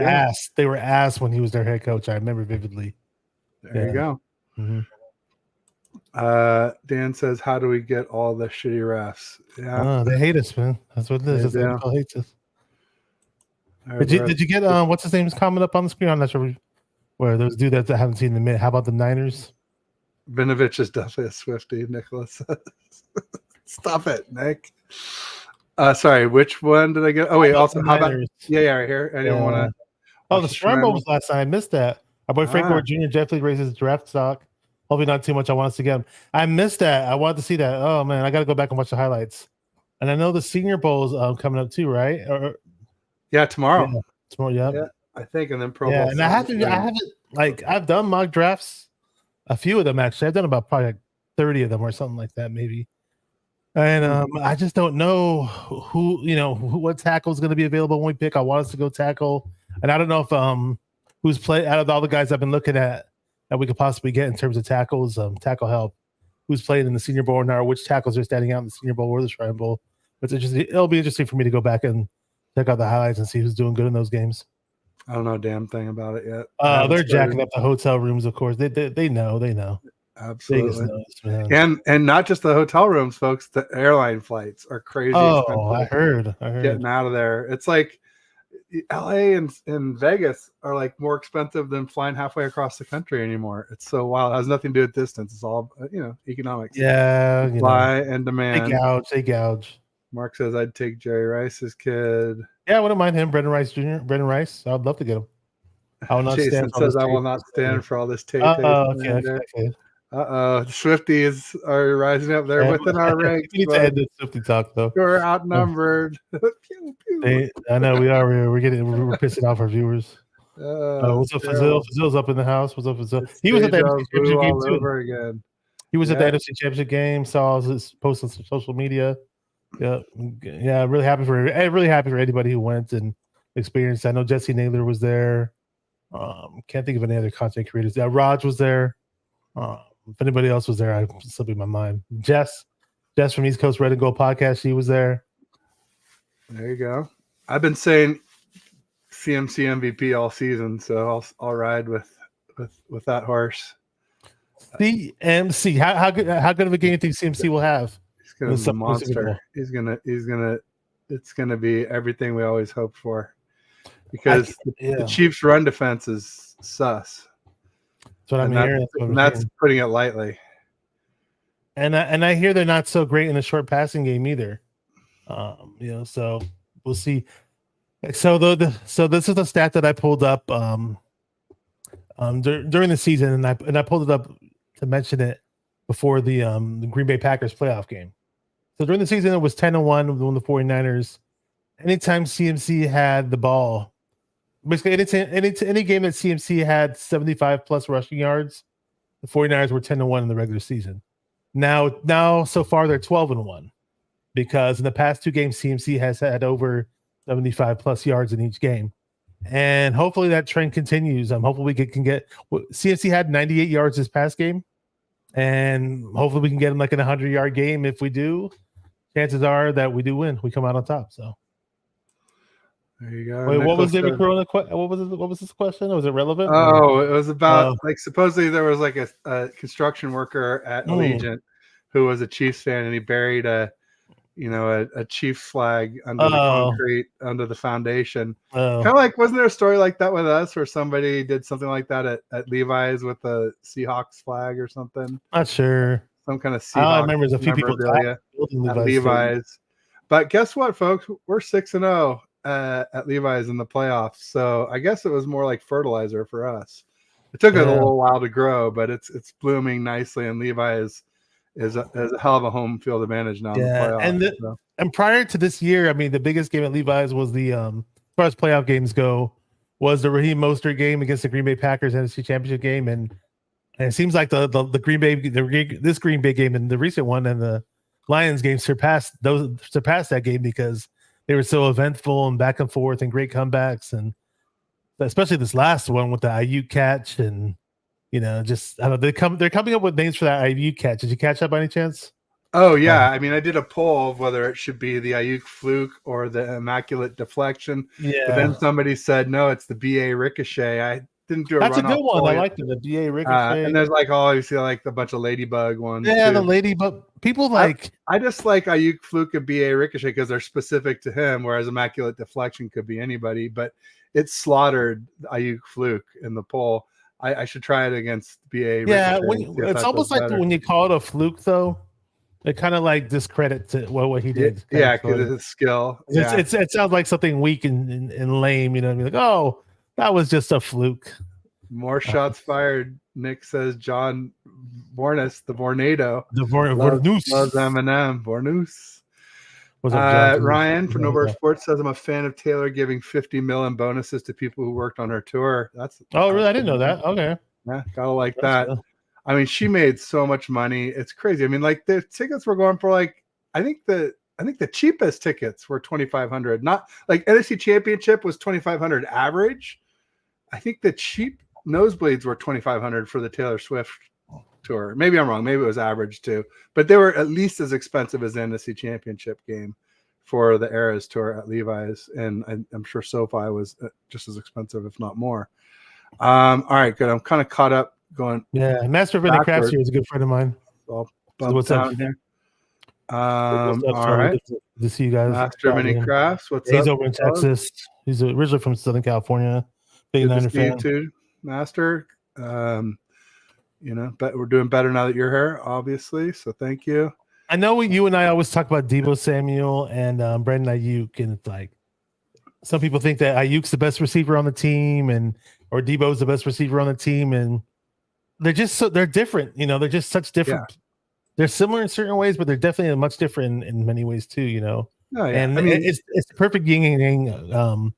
S2: asked when he was their head coach. I remember vividly.
S1: There you go.
S2: Mm-hmm.
S1: Dan says, "How do we get all the shitty refs?"
S2: Yeah, they hate us, man. That's what it is. They hate us. Did you get what's his name's comment up on the screen? I'm not sure where those dude that haven't seen the minute. How about the Niners?
S1: Vinovich is definitely a Swiftie. Nicholas, stop it, Nick. Sorry, which one did I get? Oh wait, also how about right here? Anyone want to?
S2: Oh, the Scramble was last night. I missed that. Our boy Frank Gore Jr. definitely raises draft stock. Hopefully not too much. I want us to get him. I missed that. I wanted to see that. Oh man, I got to go back and watch the highlights. And I know the Senior Bowl is coming up too, right?
S1: Yeah, tomorrow.
S2: Yeah, tomorrow. Yep.
S1: Yeah, I think, and then Pro
S2: Yeah,
S1: Bowl.
S2: and I haven't like I've done mock drafts, a few of them actually. I've done about probably like 30 of them or something like that, maybe. And I just don't know what tackle is going to be available when we pick. I want us to go tackle, and I don't know if who's played out of all the guys I've been looking at that we could possibly get in terms of tackles, tackle help. Who's played in the Senior Bowl now? Which tackles are standing out in the Senior Bowl or the Shrine Bowl? It's interesting. It'll be interesting for me to go back and check out the highlights and see who's doing good in those games.
S1: I don't know a damn thing about it yet.
S2: They're jacking up the hotel rooms, of course. They know.
S1: Absolutely. And not just the hotel rooms, folks. The airline flights are crazy.
S2: Oh, I heard.
S1: Getting out of there. It's like LA and Vegas are like more expensive than flying halfway across the country anymore. It's so wild. It has nothing to do with distance. It's all economics.
S2: Yeah,
S1: supply and demand.
S2: They gouge.
S1: Mark says I'd take Jerry Rice's kid.
S2: Yeah, I wouldn't mind him, Brendan Rice Jr. Brendan Rice. I'd love to get him. I will not
S1: Jason
S2: stand for
S1: says I will not stand for all this tape.
S2: Okay.
S1: The Swifties are rising up there within our ranks.
S2: We need to end this Swifty talk though.
S1: We're outnumbered.
S2: Pew, pew. I know we are. We're pissing off our viewers. What's up, Fazil? Fazil's up in the house. What's up, Fazil? He was at the NFC Championship game too.
S1: Again.
S2: He was at the NFC Championship game. Saw his post on social media. Yeah. Really happy for anybody who went and experienced. I know Jesse Naylor was there. Can't think of any other content creators. Raj was there. If anybody else was there, I'm slipping my mind. Jess from East Coast Red and Gold Podcast, she was there.
S1: There you go. I've been saying CMC MVP all season, so I'll ride with that horse.
S3: CMC, how good of a game do you think CMC will have?
S1: He's gonna be a monster. He's gonna. It's gonna be everything we always hoped for, because the Chiefs' run defense is sus.
S3: That's what I'm hearing.
S1: That's putting it lightly.
S3: And I hear they're not so great in the short passing game either. So we'll see. So this is a stat that I pulled up during the season, and I pulled it up to mention it before the Green Bay Packers playoff game. So during the season, it was 10-1 when the 49ers. Anytime CMC had the ball, basically any game that CMC had 75 plus rushing yards, the 49ers were 10-1 in the regular season. Now so far they're 12-1, because in the past two games CMC has had over 75 plus yards in each game, and hopefully that trend continues. Hopefully we can get CMC had 98 yards this past game, and hopefully we can get him like in a 100-yard game. If we do, chances are that we do win. We come out on top. So
S1: there you go.
S3: Wait, what was David Corona? What was this question? Was it relevant?
S1: Oh, it was about like supposedly there was like a construction worker at Allegiant who was a Chiefs fan, and he buried a Chiefs flag under the concrete under the foundation. Kind of like, wasn't there a story like that with us where somebody did something like that at Levi's with a Seahawks flag or something?
S3: Not sure.
S1: Some kind of Seahawks.
S3: I remember there's a few people
S1: at Levi's. But guess what, folks? We're 6-0 at Levi's in the playoffs. So I guess it was more like fertilizer for us. It took it a little while to grow, but it's blooming nicely, and Levi's is a hell of a home field advantage now.
S3: Yeah,
S1: in the playoffs,
S3: and prior to this year, I mean, the biggest game at Levi's was the as far as playoff games go, was the Raheem Mostert game against the Green Bay Packers NFC Championship game, and it seems like the Green Bay this Green Bay game and the recent one and the Lions game surpassed that game because they were so eventful and back and forth and great comebacks, and especially this last one with the Ayuk catch and. Just I don't know, they're coming up with names for that Ayuk catch. Did you catch that by any chance?
S1: Oh yeah, I mean, I did a poll of whether it should be the Ayuk fluke or the immaculate deflection.
S3: Yeah.
S1: But then somebody said no, it's the BA ricochet. I didn't do a
S3: That's a
S1: run-off
S3: good one.
S1: poll
S3: I
S1: yet.
S3: liked it. The BA ricochet.
S1: And there's like obviously like a bunch of ladybug ones.
S3: Yeah,
S1: too.
S3: the ladybug. People like.
S1: I just like Ayuk fluke and BA ricochet because they're specific to him, whereas immaculate deflection could be anybody. But it slaughtered Ayuk fluke in the poll. I should try it against BA.
S3: Yeah, it's almost like when you call it a fluke, though, it kind of like discredits what he did.
S1: Yeah, because it's his skill.
S3: It sounds like something weak and lame. I mean, like, oh, that was just a fluke.
S1: More shots fired. Nick says John Bornus, the Vornado.
S3: The
S1: Loves Eminem. Bornus.
S3: What's up, John?
S1: Ryan from Nobart Sports says, I'm a fan of Taylor giving 50 million bonuses to people who worked on her tour.
S3: Really? I didn't know that. Okay.
S1: Yeah, gotta like that. I mean, she made so much money. It's crazy. I mean, like the tickets were going for like, I think the cheapest tickets were $2,500. Not like NFC Championship was $2,500 average. I think the cheap nosebleeds were $2,500 for the Taylor Swift tour. Maybe I'm wrong. Maybe it was average too, but they were at least as expensive as the NFC Championship game for the Eras tour at Levi's, and I'm sure SoFi was just as expensive, if not more. All right, good. I'm kind of caught up. Going,
S3: yeah. Master of Any Crafts here is a good friend of mine.
S1: So what's down here? All right.
S3: Good to see you guys.
S1: Master of Any Crafts. What's
S3: up?
S1: He's
S3: over in Texas. He's originally from Southern California. Big Niner fan.
S1: You too, Master. But we're doing better now that you're here, obviously. So thank you.
S3: I know you and I always talk about Deebo Samuel and Brandon Ayuk, and it's like some people think that Ayuk's the best receiver on the team, or Deebo's the best receiver on the team, and they're different. They're just such different. Yeah. They're similar in certain ways, but they're definitely much different in many ways too. Oh, yeah. And I mean, it's the perfect yin and yang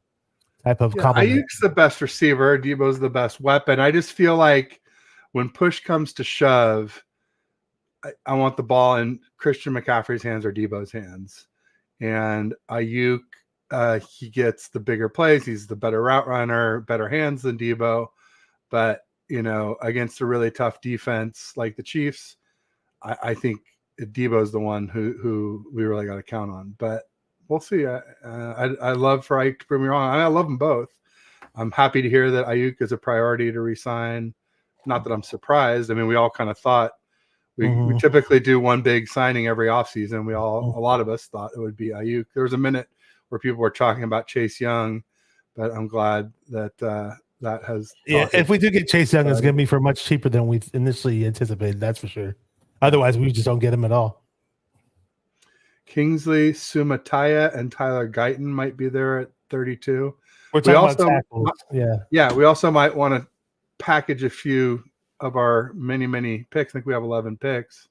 S3: type of compliment.
S1: Ayuk's the best receiver. Deebo's the best weapon. I just feel like when push comes to shove, I want the ball in Christian McCaffrey's hands or Deebo's hands. And Ayuk, he gets the bigger plays. He's the better route runner, better hands than Deebo. But against a really tough defense like the Chiefs, I think Deebo's the one who we really got to count on. But we'll see. I love for Ayuk to prove me wrong. I love them both. I'm happy to hear that Ayuk is a priority to re-sign. Not that I'm surprised. I mean, we all kind of thought we typically do one big signing every offseason. A lot of us thought it would be Ayuk. There was a minute where people were talking about Chase Young, but I'm glad that that has.
S3: Yeah, if we do get Chase Young, it's going to be for much cheaper than we initially anticipated. That's for sure. Otherwise, we just don't get him at all.
S1: Kingsley Sumataya and Tyler Guyton might be there at 32.
S3: We're talking about tackles.
S1: Yeah. We also might want to package a few of our many picks. I think we have 11 picks,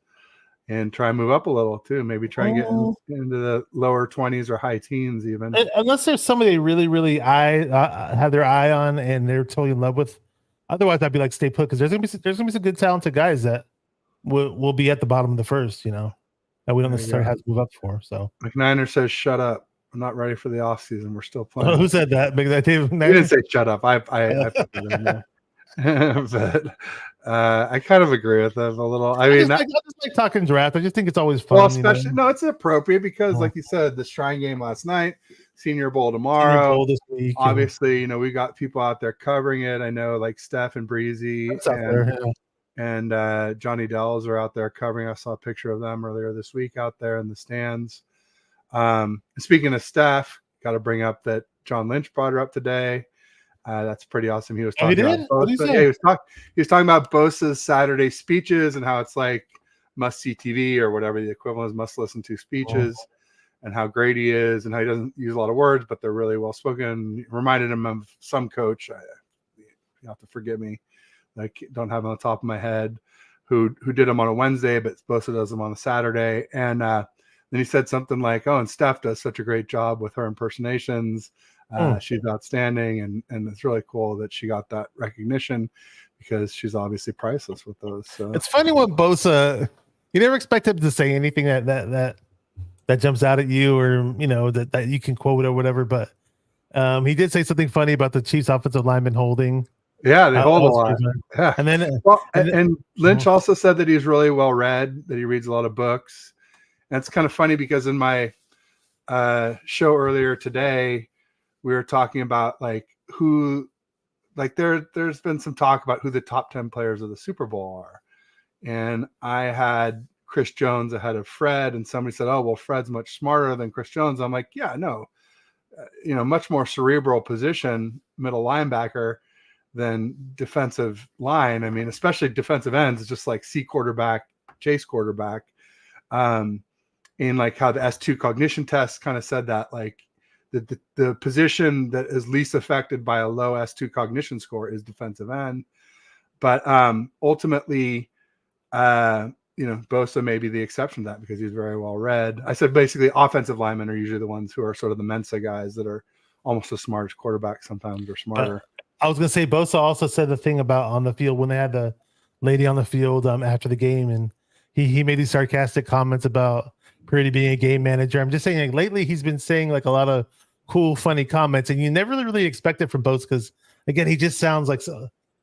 S1: and try and move up a little too. Maybe try and get into the lower 20s or high teens even.
S3: Unless there's somebody they really have their eye on and they're totally in love with. Otherwise, I'd be like, stay put, because there's gonna be some good talented guys that will be at the bottom of the first, that we don't necessarily have to move up for. So
S1: McNiner says, "Shut up! I'm not ready for the off season. We're still playing."
S3: Who said that? He
S1: didn't say shut up. I put it in there. But I kind of agree with him a little. I just like
S3: talking draft. I just think it's always fun.
S1: Well, especially it's appropriate because, like you said, the Shrine game last night, Senior Bowl tomorrow.
S3: Senior Bowl this week.
S1: Obviously, we got people out there covering it. I know, like Steph and Breezy and Johnny Dells are out there covering. I saw a picture of them earlier this week out there in the stands. Speaking of Steph, got to bring up that John Lynch brought her up today. That's pretty awesome. He was talking about Bosa. He was talking about Bosa's Saturday speeches and how it's like must-see TV or whatever the equivalent is, must-listen-to speeches, and how great he is and how he doesn't use a lot of words, but they're really well-spoken. Reminded him of some coach. You have to forgive me. I don't have him on the top of my head who did them on a Wednesday, but Bosa does them on a Saturday. And then he said something like, "Oh, and Steph does such a great job with her impersonations. She's outstanding," and it's really cool that she got that recognition because she's obviously priceless with those. So
S3: it's funny when Bosa, you never expect him to say anything that jumps out at you, or that you can quote or whatever. But he did say something funny about the Chiefs offensive lineman holding.
S1: Yeah, they hold a lot. Yeah.
S3: And then
S1: and Lynch also said that he's really well read, that he reads a lot of books. And it's kind of funny because in my show earlier today, we were talking about there's been some talk about who the top 10 players of the Super Bowl are. And I had Chris Jones ahead of Fred, and somebody said, "Oh, well, Fred's much smarter than Chris Jones." I'm like, yeah, no, much more cerebral position, middle linebacker than defensive line. I mean, especially defensive ends, it's just like C quarterback, chase quarterback. And like how the S2 cognition test kind of said that, like the position that is least affected by a low S2 cognition score is defensive end. But ultimately, Bosa may be the exception to that because he's very well read. I said basically offensive linemen are usually the ones who are sort of the Mensa guys that are almost as smart as quarterbacks sometimes or smarter.
S3: I was gonna say Bosa also said the thing about on the field when they had the lady on the field after the game, and he made these sarcastic comments about Purdy being a game manager. I'm just saying, like, lately he's been saying like a lot of cool, funny comments, and you never really expect it from Bosa because again, he just sounds like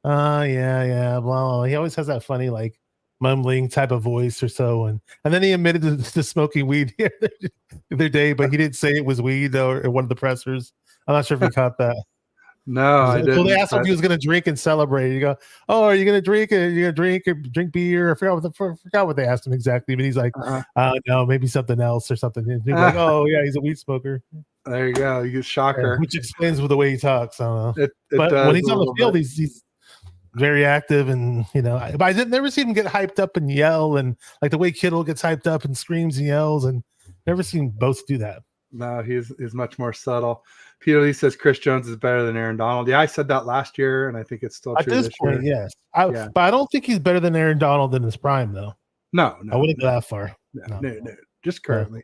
S3: yeah, blah. He always has that funny like mumbling type of voice or so, and then he admitted to smoking weed the other day, but he didn't say it was weed though at one of the pressers. I'm not sure if you caught that.
S1: No, I didn't.
S3: So they asked him if he was going to drink and celebrate. You go, "Oh, are you going to drink? Are you going to drink beer?" I forgot what they asked him exactly, but he's like, "No, maybe something else or something." And people like, "Oh, yeah, he's a weed smoker."
S1: There you go. You get shocker,
S3: which explains with the way he talks. I don't know.
S1: It
S3: but when he's on the field,
S1: bit.
S3: he's very active, and but I didn't never see him get hyped up and yell, and like the way Kittle gets hyped up and screams and yells, and never seen both do that.
S1: No, he's much more subtle. Peter Lee says Chris Jones is better than Aaron Donald. Yeah, I said that last year, and I think it's still
S3: at
S1: true
S3: this point.
S1: year.
S3: Yes, but I don't think he's better than Aaron Donald in his prime, though.
S1: No,
S3: I wouldn't go that far.
S1: No, just currently.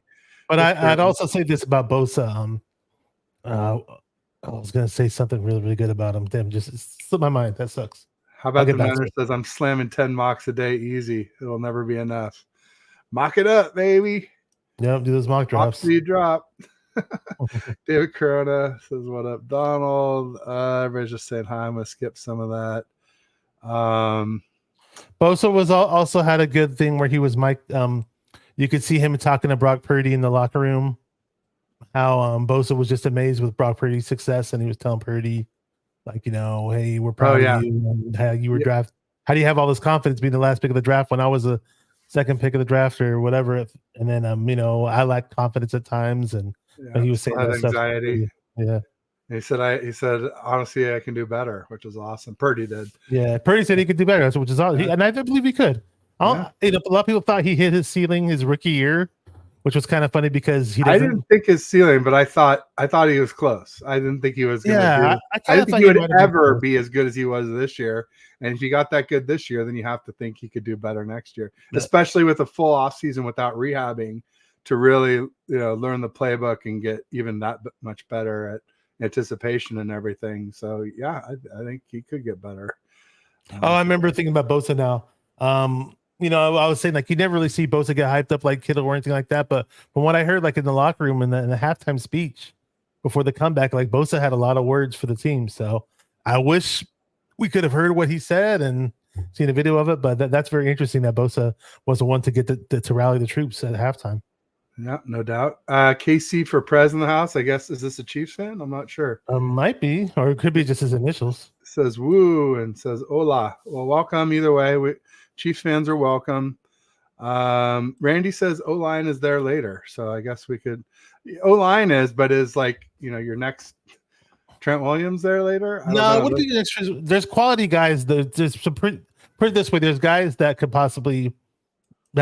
S3: But I'd also say this about Bosa. I was going to say something really, really good about him. Damn, just slipped my mind. That sucks.
S1: How about the Manor says I'm slamming 10 mocks a day easy. It'll never be enough. Mock it up, baby.
S3: Yep, do those mock drops.
S1: You drop. David Corona says, "What up, Donald?" Everybody's just saying hi. I'm gonna skip some of that.
S3: Bosa was also had a good thing where he was Mike. You could see him talking to Brock Purdy in the locker room. How Bosa was just amazed with Brock Purdy's success, and he was telling Purdy, like, hey, we're proud of you, and how you were drafted. How do you have all this confidence being the last pick of the draft when I was a second pick of the draft or whatever? And then I lack confidence at times, and he was saying that
S1: anxiety.
S3: Stuff.
S1: Yeah. He said, honestly, I can do better, which is awesome. Purdy did.
S3: Yeah, Purdy said he could do better, which is awesome. And I do believe he could. A lot of people thought he hit his ceiling his rookie year, which was kind of funny because I
S1: didn't think his ceiling, but I thought he was close. I didn't think he was going to
S3: I
S1: didn't think he would ever be as good as he was this year. And if he got that good this year, then you have to think he could do better next year, especially with a full off season without rehabbing to really, learn the playbook and get even that much better at anticipation and everything. So yeah, I think he could get better.
S3: I remember thinking about Bosa now. I was saying like you never really see Bosa get hyped up like Kittle or anything like that. But from what I heard, like in the locker room in the halftime speech before the comeback, like Bosa had a lot of words for the team. So I wish we could have heard what he said and seen a video of it. But that's very interesting that Bosa was the one to get to rally the troops at halftime.
S1: Yeah, no doubt. KC for Prez in the house. I guess, is this a Chiefs fan? I'm not sure.
S3: Might be, or it could be just his initials.
S1: Says woo and says hola. Well, welcome either way. Chiefs fans are welcome. Randy says O-line is there later. So I guess we could. O-line is, but is like, your next Trent Williams there later?
S3: No, it wouldn't be next. There's quality guys. There's some put it this way. There's guys that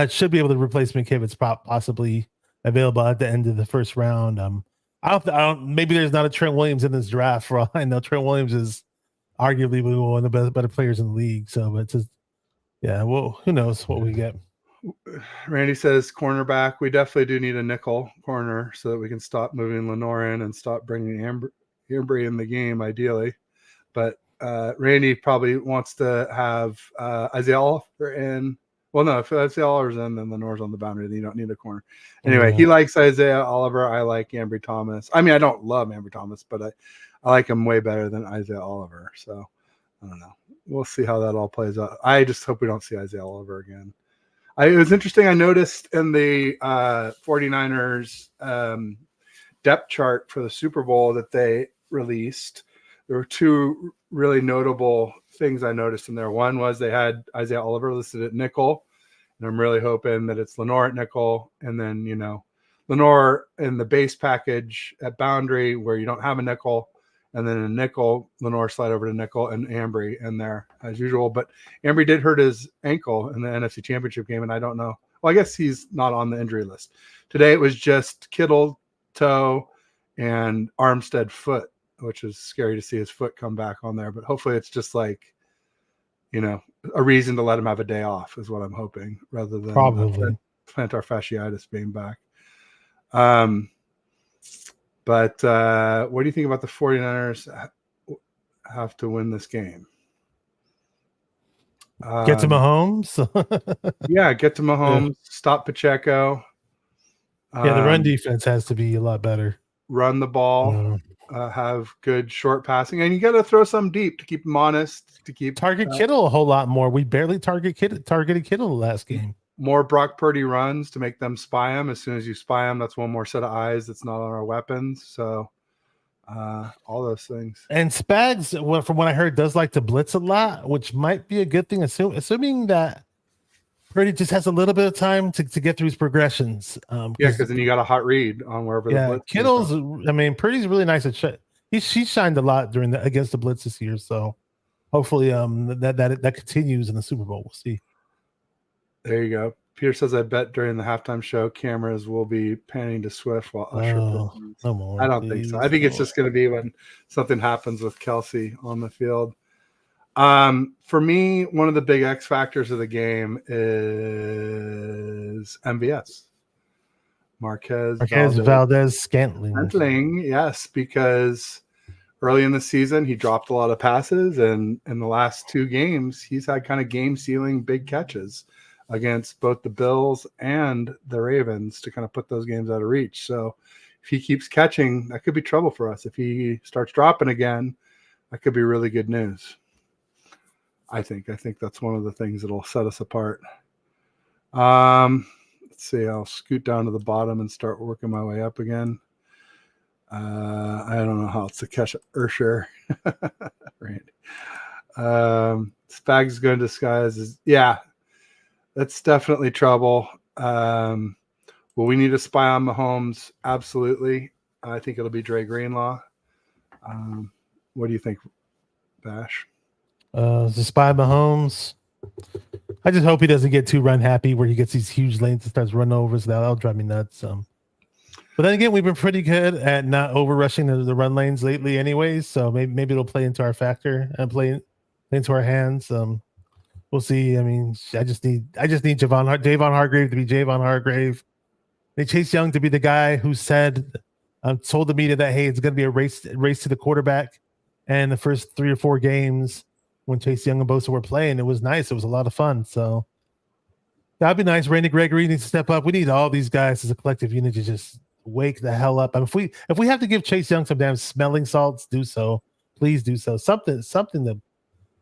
S3: should be able to replace McKivitz possibly available at the end of the first round. I don't. Maybe there's not a Trent Williams in this draft. For all I know, Trent Williams is arguably one of the better players in the league. So, but well, who knows what we get.
S1: Randy says cornerback. We definitely do need a nickel corner so that we can stop moving Lenore in and stop bringing Ambry in the game, ideally. But Randy probably wants to have Isaiah Oliver in. Well, no, if Isaiah Oliver's in, then Lenore's on the boundary. Then you don't need a corner. Anyway, He likes Isaiah Oliver. I like Ambry Thomas. I mean, I don't love Ambry Thomas, but I like him way better than Isaiah Oliver. So, I don't know. We'll see how that all plays out. I just hope we don't see Isaiah Oliver again. It was interesting. I noticed in the 49ers depth chart for the Super Bowl that they released, there were two really notable things I noticed in there. One was they had Isaiah Oliver listed at nickel, and I'm really hoping that it's Lenore at nickel, and then Lenore in the base package at boundary where you don't have a nickel, and then in nickel, Lenore slide over to nickel and Ambry in there as usual. But Ambry did hurt his ankle in the NFC Championship game, and I don't know. Well, I guess he's not on the injury list. Today it was just Kittle toe and Armstead foot, which is scary to see his foot come back on there. But hopefully it's just like a reason to let him have a day off is what I'm hoping, rather than
S3: Probably.
S1: plantar fasciitis being back. But what do you think about the 49ers have to win this game?
S3: Get to Mahomes.
S1: Yeah, get to Mahomes. Stop Pacheco.
S3: Yeah, the run defense has to be a lot better.
S1: Run the ball. Have good short passing, and you got to throw some deep to keep him honest. To keep
S3: target Kittle a whole lot more. We barely targeted Kittle the last game.
S1: More Brock Purdy runs to make them spy him. As soon as you spy him, that's one more set of eyes that's not on our weapons. So all those things.
S3: And Spags, from what I heard, does like to blitz a lot, which might be a good thing, assuming that Purdy just has a little bit of time to get through his progressions.
S1: Because then you got a hot read on wherever the blitz.
S3: Kittle's. I mean, Purdy's really nice at shit. He shined a lot against the blitz this year. So hopefully, that continues in the Super Bowl. We'll see.
S1: There you go. Peter says, I bet during the halftime show, cameras will be panning to Swift while Usher performs.
S3: No more,
S1: I don't think so. I think it's just going to be when something happens with Kelsey on the field. For me, one of the big X factors of the game is MVS. Marquez Valdez-Scantling. Yes, because early in the season, he dropped a lot of passes, and in the last 2 games, he's had kind of game-sealing big catches against both the Bills and the Ravens to kind of put those games out of reach. So if he keeps catching, that could be trouble for us. If he starts dropping again, that could be really good news. I think that's one of the things that'll set us apart. Let's see. I'll scoot down to the bottom and start working my way up again. I don't know how else to catch Ursher. Randy. Spags going to disguise that's definitely trouble. Will we need to spy on Mahomes? Absolutely. I think it'll be Dre Greenlaw. What do you think, Bash?
S3: The spy Mahomes. I just hope he doesn't get too run happy where he gets these huge lanes and starts running over. So that'll drive me nuts. But then again, we've been pretty good at not over rushing the run lanes lately, anyways. So maybe it'll play into our factor and play into our hands. We'll see. I mean, I just need Javon Hargrave to be Javon Hargrave. They Chase Young to be the guy who told the media that, hey, it's going to be a race to the quarterback. And the first 3 or 4 games when Chase Young and Bosa were playing, it was nice. It was a lot of fun. So that'd be nice. Randy Gregory needs to step up. We need all these guys as a collective unit to just wake the hell up. And if we have to give Chase Young some damn smelling salts, do so. Please do so. Something to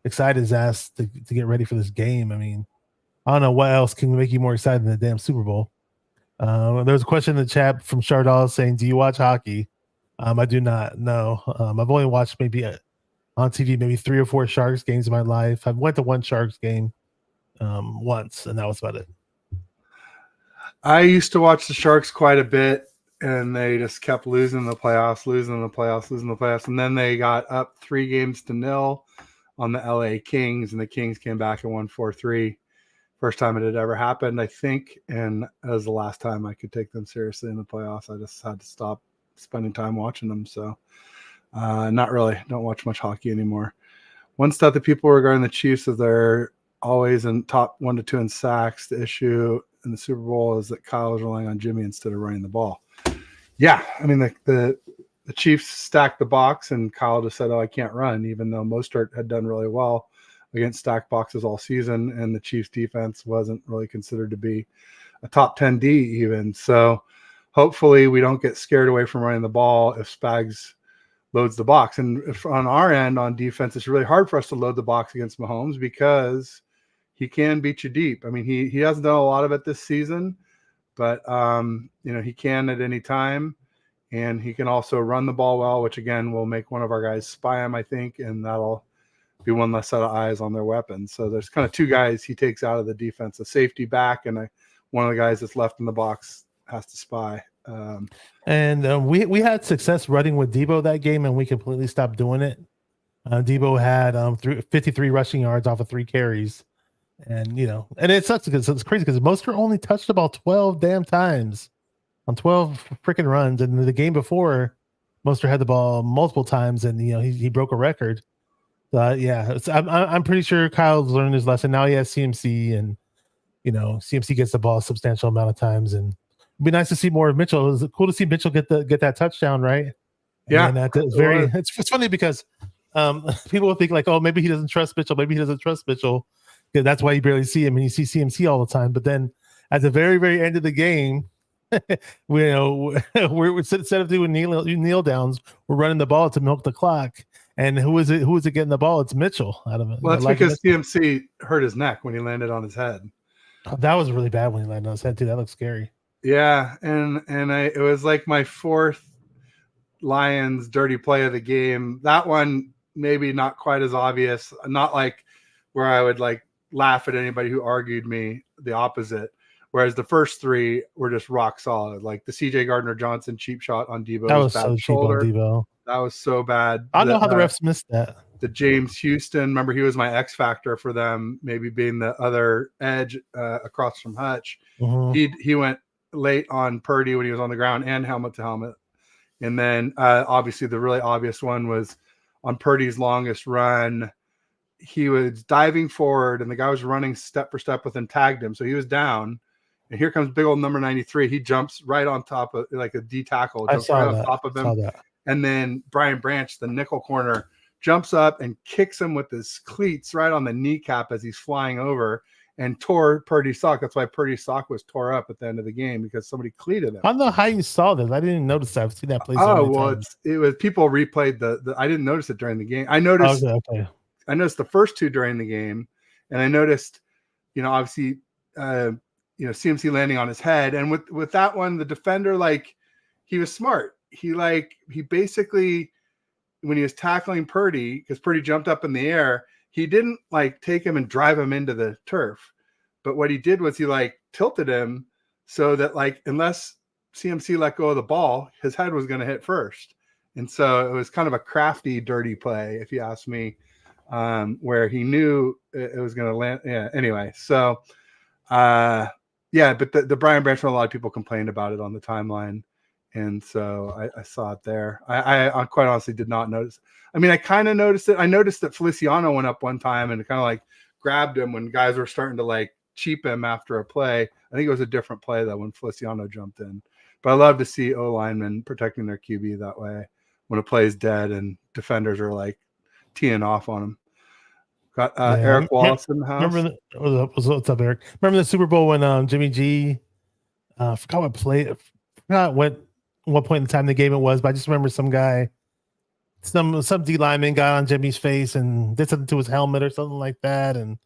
S3: excite his ass to get ready for this game. I mean, I don't know what else can make you more excited than the damn Super Bowl. There's a question in the chat from Shardal saying, do you watch hockey? I do not. No. I've only watched maybe on TV maybe 3 or 4 Sharks games in my life. I went to one Sharks game once, and that was about it.
S1: I used to watch the Sharks quite a bit, and they just kept losing the playoffs. And then they got up 3-0 on the LA Kings, and the Kings came back and won 4-3. First time it had ever happened, I think, and that was the last time I could take them seriously in the playoffs. I just had to stop spending time watching them. So not really. Don't watch much hockey anymore. One stat that people regarding the Chiefs is they're always in top 1 to 2 in sacks. The issue in the Super Bowl is that Kyle is relying on Jimmy instead of running the ball. Yeah, I mean, the Chiefs stacked the box, and Kyle just said, I can't run, even though Mostert had done really well against stacked boxes all season, and the Chiefs defense wasn't really considered to be a top 10 D even. So hopefully we don't get scared away from running the ball if Spags loads the box. And if on our end on defense, it's really hard for us to load the box against Mahomes because he can beat you deep. I mean, he hasn't done a lot of it this season, but he can at any time. And he can also run the ball well, which again will make one of our guys spy him, I think, and that'll be one less set of eyes on their weapons. So there's kind of 2 guys he takes out of the defense, a safety back, and one of the guys that's left in the box has to spy.
S3: We had success running with Debo that game, and we completely stopped doing it. Debo had 53 rushing yards off of 3 carries, and it sucks because it's crazy because Mostert only touched about 12 damn times on 12 freaking runs, and the game before, Mostert had the ball multiple times, and he broke a record. Yeah, I'm pretty sure Kyle's learned his lesson. Now he has CMC, and CMC gets the ball a substantial amount of times, and it'd be nice to see more of Mitchell. It was cool to see Mitchell get that touchdown, right?
S1: Yeah,
S3: and it's very. It's funny because people will think like, oh, maybe he doesn't trust Mitchell. Maybe he doesn't trust Mitchell. Yeah, that's why you barely see him, and you see CMC all the time. But then at the very, very end of the game, we're instead of doing kneel downs, we're running the ball to milk the clock. And who is it? Who is it getting the ball? It's Mitchell out of it.
S1: Well, that's because CMC hurt his neck when he landed on his head.
S3: Oh, that was really bad when he landed on his head too. That looks scary.
S1: Yeah, and it was like my fourth Lions dirty play of the game. That one maybe not quite as obvious. Not like where I would like laugh at anybody who argued me the opposite. Whereas the first three were just rock solid. Like the CJ Gardner-Johnson cheap shot on Debo's
S3: that was
S1: bad
S3: so
S1: shoulder.
S3: cheap on Debo.
S1: That was so bad.
S3: I don't know how the refs missed that.
S1: The James Houston, remember he was my X factor for them, maybe being the other edge across from Hutch.
S3: Mm-hmm.
S1: He went late on Purdy when he was on the ground and helmet to helmet. And then obviously the really obvious one was on Purdy's longest run. He was diving forward and the guy was running step for step with him, tagged him. So he was down. And here comes big old number 93. He jumps right on top of like a D tackle, jumps right on top of him. And then Brian Branch, the nickel corner, jumps up and kicks him with his cleats right on the kneecap as he's flying over and tore Purdy's sock. That's why Purdy's sock was tore up at the end of the game because somebody cleated him.
S3: I don't know how you saw this. I didn't notice that. I've seen that play.
S1: It was people replayed the I didn't notice it during the game. I noticed I noticed the first two during the game, and I noticed, obviously CMC landing on his head. And with that one, the defender, like, he was smart. He basically, when he was tackling Purdy, because Purdy jumped up in the air, he didn't like take him and drive him into the turf. But what he did was he like tilted him so that like, unless CMC let go of the ball, his head was going to hit first. And so it was kind of a crafty, dirty play, if you ask me, where he knew it was going to land. Yeah. Anyway, so, yeah, but the Brian Branch, a lot of people complained about it on the timeline. And so I saw it there. I quite honestly did not notice. I mean, I kind of noticed it. I noticed that Feliciano went up one time and kind of like grabbed him when guys were starting to like cheap him after a play. I think it was a different play though when Feliciano jumped in. But I love to see O linemen protecting their QB that way when a play is dead and defenders are like teeing off on him. Got Eric Wallace in the house.
S3: What's up, Eric? Remember the Super Bowl when Jimmy G? I forgot what play. I forgot what point in time the game it was, but I just remember some guy, some D lineman got on Jimmy's face and did something to his helmet or something like that, and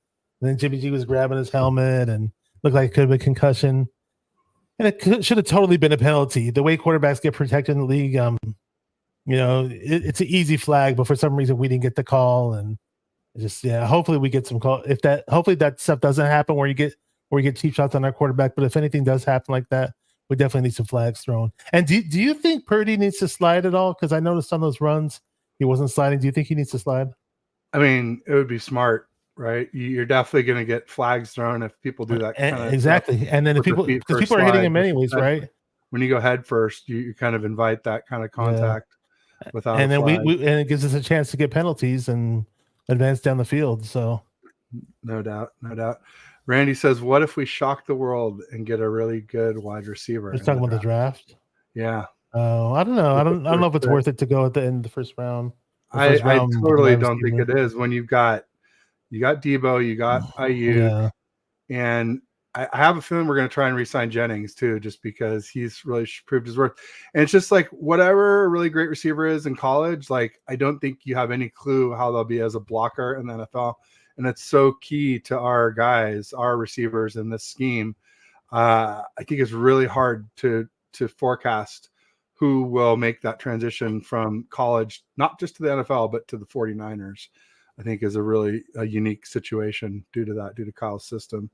S3: then Jimmy G was grabbing his helmet and looked like it could have been concussion, and it should have totally been a penalty. The way quarterbacks get protected in the league, it's an easy flag, but for some reason we didn't get the call, and hopefully we get some call. Hopefully that stuff doesn't happen where you get cheap shots on our quarterback, but if anything does happen like that, we definitely need some flags thrown. And do you think Purdy needs to slide at all? Because I noticed on those runs he wasn't sliding. Do you think he needs to slide?
S1: I mean, it would be smart, right? You're definitely going to get flags thrown if people do that.
S3: Exactly. And then because people are hitting him anyways, right?
S1: When you go head first, you kind of invite that kind of contact without.
S3: And then and it gives us a chance to get penalties and advance down the field. So,
S1: no doubt. Randy says, what if we shock the world and get a really good wide receiver?
S3: We're talking about the draft.
S1: Yeah.
S3: Oh, I don't know. I don't know if it's worth it to go at the end of the first round.
S1: I totally don't think it is when you got Debo, you got Ayuk, and I have a feeling we're going to try and re-sign Jennings too, just because he's really proved his worth. And it's just like whatever a really great receiver is in college, like I don't think you have any clue how they'll be as a blocker in the NFL. And it's so key to our guys, our receivers in this scheme. I think it's really hard to forecast who will make that transition from college, not just to the NFL, but to the 49ers. I think is a really unique situation due to Kyle's system.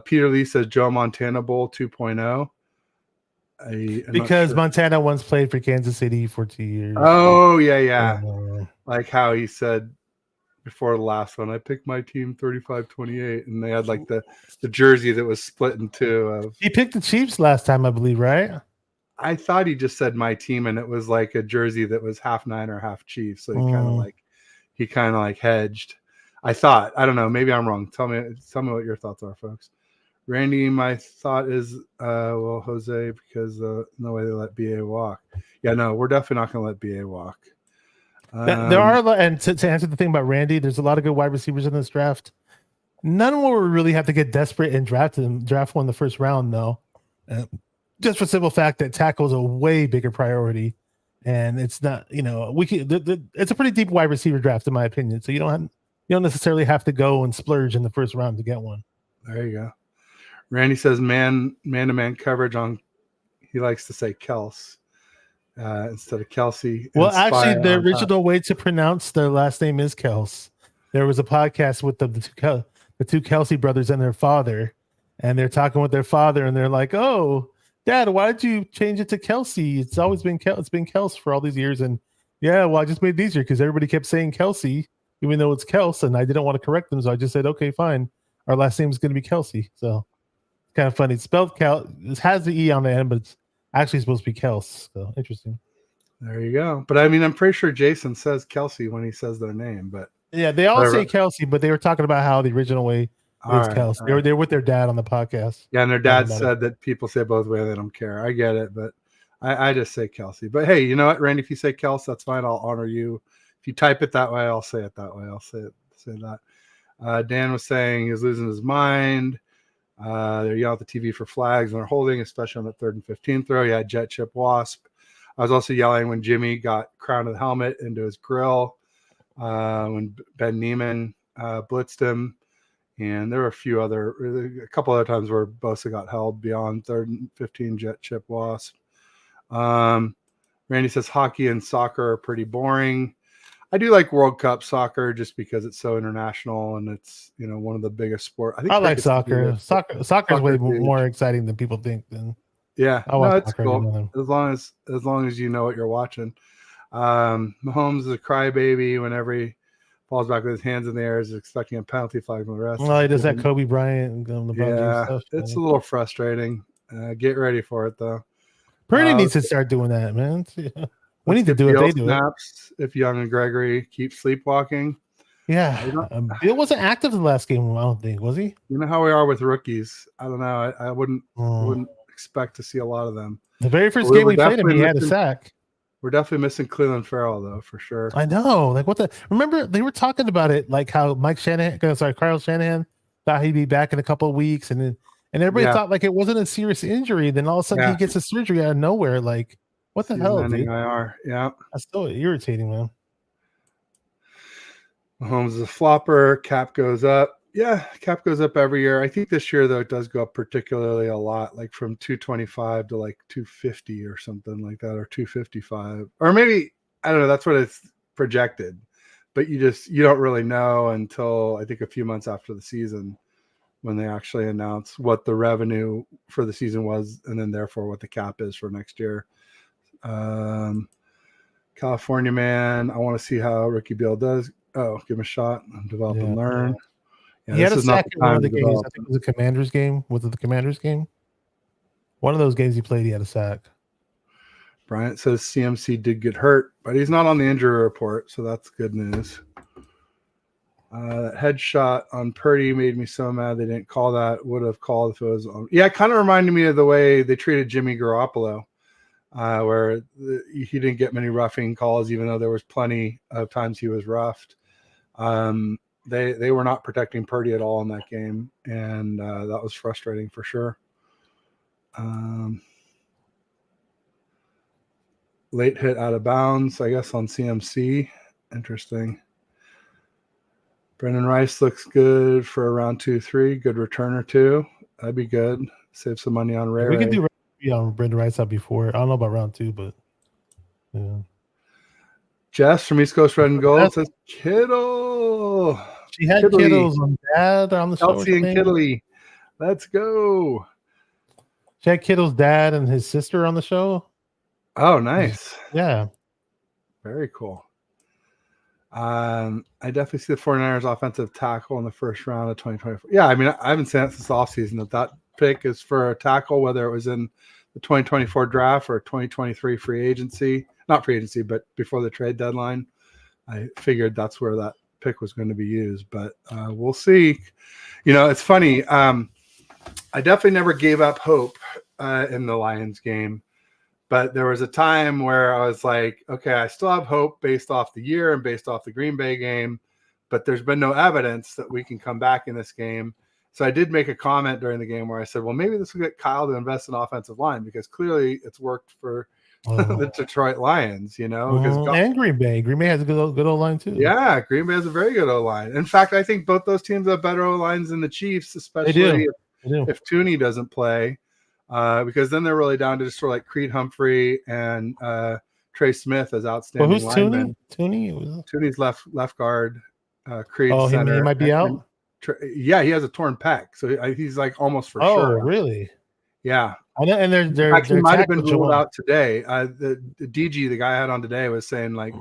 S1: Peter Lee says Joe Montana Bowl 2.0.
S3: Because Montana once played for Kansas City for 2 years.
S1: Oh, yeah. Like how he said before the last one, I picked my team 35-28, and they had like the jersey that was split in two.
S3: He picked the Chiefs last time, I believe, right?
S1: I thought he just said my team, and it was like a jersey that was half Niner, half Chiefs. So he kind of like he kind of like hedged. I thought, I don't know, maybe I'm wrong. Tell me what your thoughts are, folks. Randy, my thought is, well, Jose, because no way they let BA walk. Yeah, no, we're definitely not going to let BA walk.
S3: There are, and to answer the thing about Randy, there's a lot of good wide receivers in this draft. None will really have to get desperate and draft one in the first round, though. Just for the simple fact that tackle is a way bigger priority, and it's not. It's a pretty deep wide receiver draft, in my opinion. So you don't necessarily have to go and splurge in the first round to get one.
S1: There you go. Randy says man-to-man coverage on. He likes to say Kels instead of Kelsey.
S3: Well, actually, the original way to pronounce the last name is Kels. There was a podcast with the two Kelsey brothers and their father, and they're talking with their father, and they're like, "Oh, Dad, why did you change it to Kelsey? It's always been it's been Kels for all these years." And yeah, well, I just made it easier because everybody kept saying Kelsey, even though it's Kels, and I didn't want to correct them, so I just said, "Okay, fine. Our last name is going to be Kelsey." So kind of funny. It's spelled Kel. It has the E on the end, but it's actually supposed to be Kels. So interesting.
S1: There you go. But I mean, I'm pretty sure Jason says Kelsey when he says their name, but
S3: yeah, they all say Kelsey, but they were talking about how the original way is Kelsey. They were with their dad on the podcast.
S1: Yeah, and their dad said that people say both ways. They don't care. I get it, but I just say Kelsey. But hey, you know what, Randy? If you say Kels, that's fine. I'll honor you. If you type it that way, I'll say it that way. I'll say that. Dan was saying he was losing his mind. They're yelling at the TV for flags and they're holding, especially on the 3rd and 15 throw. Yeah, jet chip wasp. I was also yelling when Jimmy got crown of the helmet into his grill. When Ben Neiman blitzed him, and there were a couple other times where Bosa got held beyond 3rd and 15 jet chip wasp. Randy says hockey and soccer are pretty boring. I do like World Cup soccer just because it's so international and it's one of the biggest sports.
S3: I like soccer. Soccer is way more exciting than people think.
S1: Yeah, it's cool as long as you know what you're watching. Mahomes is a crybaby whenever he falls back with his hands in the air, is expecting a penalty flag from the rest.
S3: Well, he does that Kobe Bryant.
S1: Stuff, it's a little frustrating. Get ready for it though.
S3: Purdy needs to start doing that, man. We need to do it. They do
S1: snaps if Young and Gregory keep sleepwalking.
S3: Yeah, Bill wasn't active in the last game. I don't think, was he?
S1: You know how we are with rookies. I don't know. I wouldn't expect to see a lot of them.
S3: The very first game we played him, he had a sack.
S1: We're definitely missing Cleveland Farrell though, for sure.
S3: I know. Like remember they were talking about it, like how Kyle Shanahan thought he'd be back in a couple of weeks, and everybody thought like it wasn't a serious injury. Then all of a sudden he gets a surgery out of nowhere. Like, what the hell, dude?
S1: IR. Yeah.
S3: That's so irritating, man.
S1: Mahomes is a flopper. Cap goes up. Yeah, cap goes up every year. I think this year, though, it does go up particularly a lot, like from 225 to like 250 or something like that, or 255. Or maybe, I don't know, that's what it's projected. But you don't really know until I think a few months after the season when they actually announce what the revenue for the season was and then therefore what the cap is for next year. California man, I want to see how Ricky Beal does. Oh, give him a shot, develop and learn. Yeah,
S3: he had a sack in one of the games. I think it was the Commanders game. Was it the Commanders game? One of those games he played, he had a sack.
S1: Bryant says CMC did get hurt, but he's not on the injury report, so that's good news. That headshot on Purdy made me so mad they didn't call that. Would have called if it was on. Yeah, it kind of reminded me of the way they treated Jimmy Garoppolo, where he didn't get many roughing calls, even though there was plenty of times he was roughed. They were not protecting Purdy at all in that game, and that was frustrating for sure. Late hit out of bounds, I guess, on CMC. Interesting. Brendan Rice looks good for a round 2-3. Good returner too. That'd be good. Save some money on Ray.
S3: We could do Brendan Rice out before. I don't know about round 2, but yeah.
S1: Jess from East Coast Red and Gold says Kittle.
S3: She had Kittle's on dad on the show.
S1: Kelsey and Kittley. Let's go.
S3: She had Kittle's dad and his sister on the show.
S1: Oh, nice.
S3: Yeah.
S1: Very cool. I definitely see the 49ers offensive tackle in the first round of 2024. Yeah, I mean, I haven't seen it since offseason that pick is for a tackle, whether it was in the 2024 draft or 2023 free agency. Not free agency, but before the trade deadline. I figured that's where that pick was going to be used, but we'll see. It's funny. I definitely never gave up hope in the Lions game, but there was a time where I was like, okay, I still have hope based off the year and based off the Green Bay game, but there's been no evidence that we can come back in this game. So I did make a comment during the game where I said, well, maybe this will get Kyle to invest in offensive line because clearly it's worked for the Detroit Lions, because
S3: and Green Bay. Green Bay has a good old line too.
S1: Yeah, Green Bay has a very good O-line. In fact, I think both those teams have better O-lines than the Chiefs, especially if Tooney doesn't play, because then they're really down to just sort of like Creed Humphrey and Trey Smith as outstanding
S3: who's
S1: linemen.
S3: Tooney's
S1: left guard. Creed
S3: center. He might be out.
S1: Yeah, he has a torn pec, so he's like almost for
S3: Oh,
S1: sure.
S3: really?
S1: Yeah.
S3: And they're
S1: actually might have been ruled out today. The DG, the guy I had on today, was saying like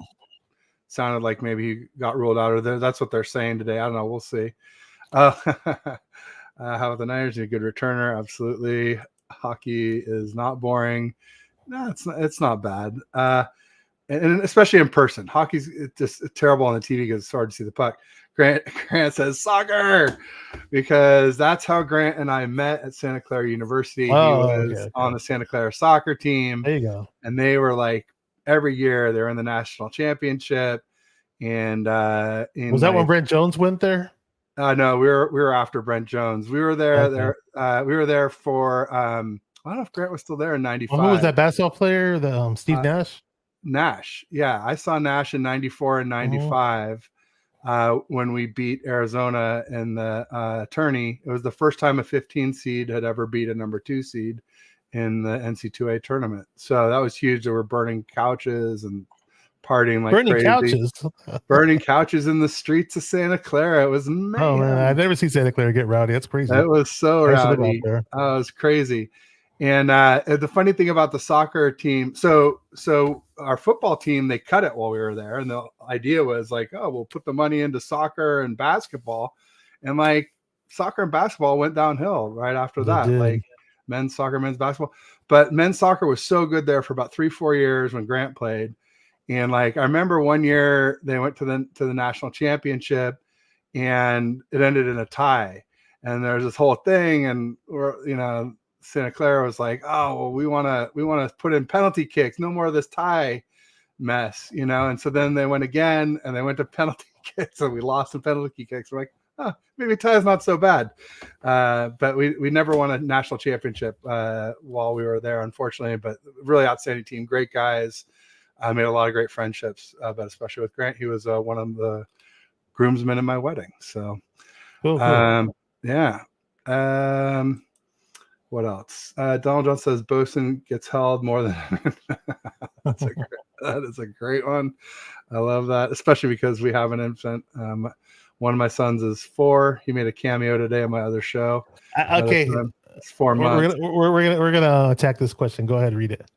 S1: sounded like maybe he got ruled out, or that's what they're saying today. I don't know. We'll see. How about the Niners? A good returner, absolutely. Hockey is not boring. No, it's not bad. And especially in person, hockey's just terrible on the TV because it's hard to see the puck. Grant says soccer because that's how Grant and I met at Santa Clara University. He was on the Santa Clara soccer team.
S3: There you go.
S1: And they were like every year they're in the national championship. And
S3: was that when Brent Jones went there?
S1: No, we were after Brent Jones. We were there. We were there for I don't know if Grant was still there in '95.
S3: Who was that basketball player? The Steve Nash.
S1: Nash, yeah, I saw Nash in '94 and '95 when we beat Arizona in the tourney. It was the first time a 15 seed had ever beat a number 2 seed in the NC2A tournament. So that was huge. They were burning couches and partying like crazy. Burning couches in the streets of Santa Clara. It was man.
S3: Oh man, I've never seen Santa Clara get rowdy. That's crazy.
S1: It was so rowdy. It was crazy. And the funny thing about the soccer team, so our football team, they cut it while we were there. And the idea was like, oh, we'll put the money into soccer and basketball. And like soccer and basketball went downhill right after that, like men's soccer, men's basketball. But men's soccer was so good there for about 3-4 years when Grant played. And like, I remember one year they went to the national championship and it ended in a tie. And there's this whole thing and Santa Clara was like, oh, well, we want to put in penalty kicks. No more of this tie mess, And so then they went again and they went to penalty kicks and we lost in penalty kicks. We're like, oh, maybe tie is not so bad. But we never won a national championship while we were there, unfortunately, but really outstanding team. Great guys. I made a lot of great friendships, but especially with Grant, he was one of the groomsmen in my wedding. So,
S3: cool.
S1: Yeah. What else? Donald Jones says Bosun gets held more than that is a great one. I love that, especially because we have an infant. One of my sons is 4. He made a cameo today on my other show.
S3: Okay,
S1: it's 4 months.
S3: We're gonna attack this question. Go ahead, read it.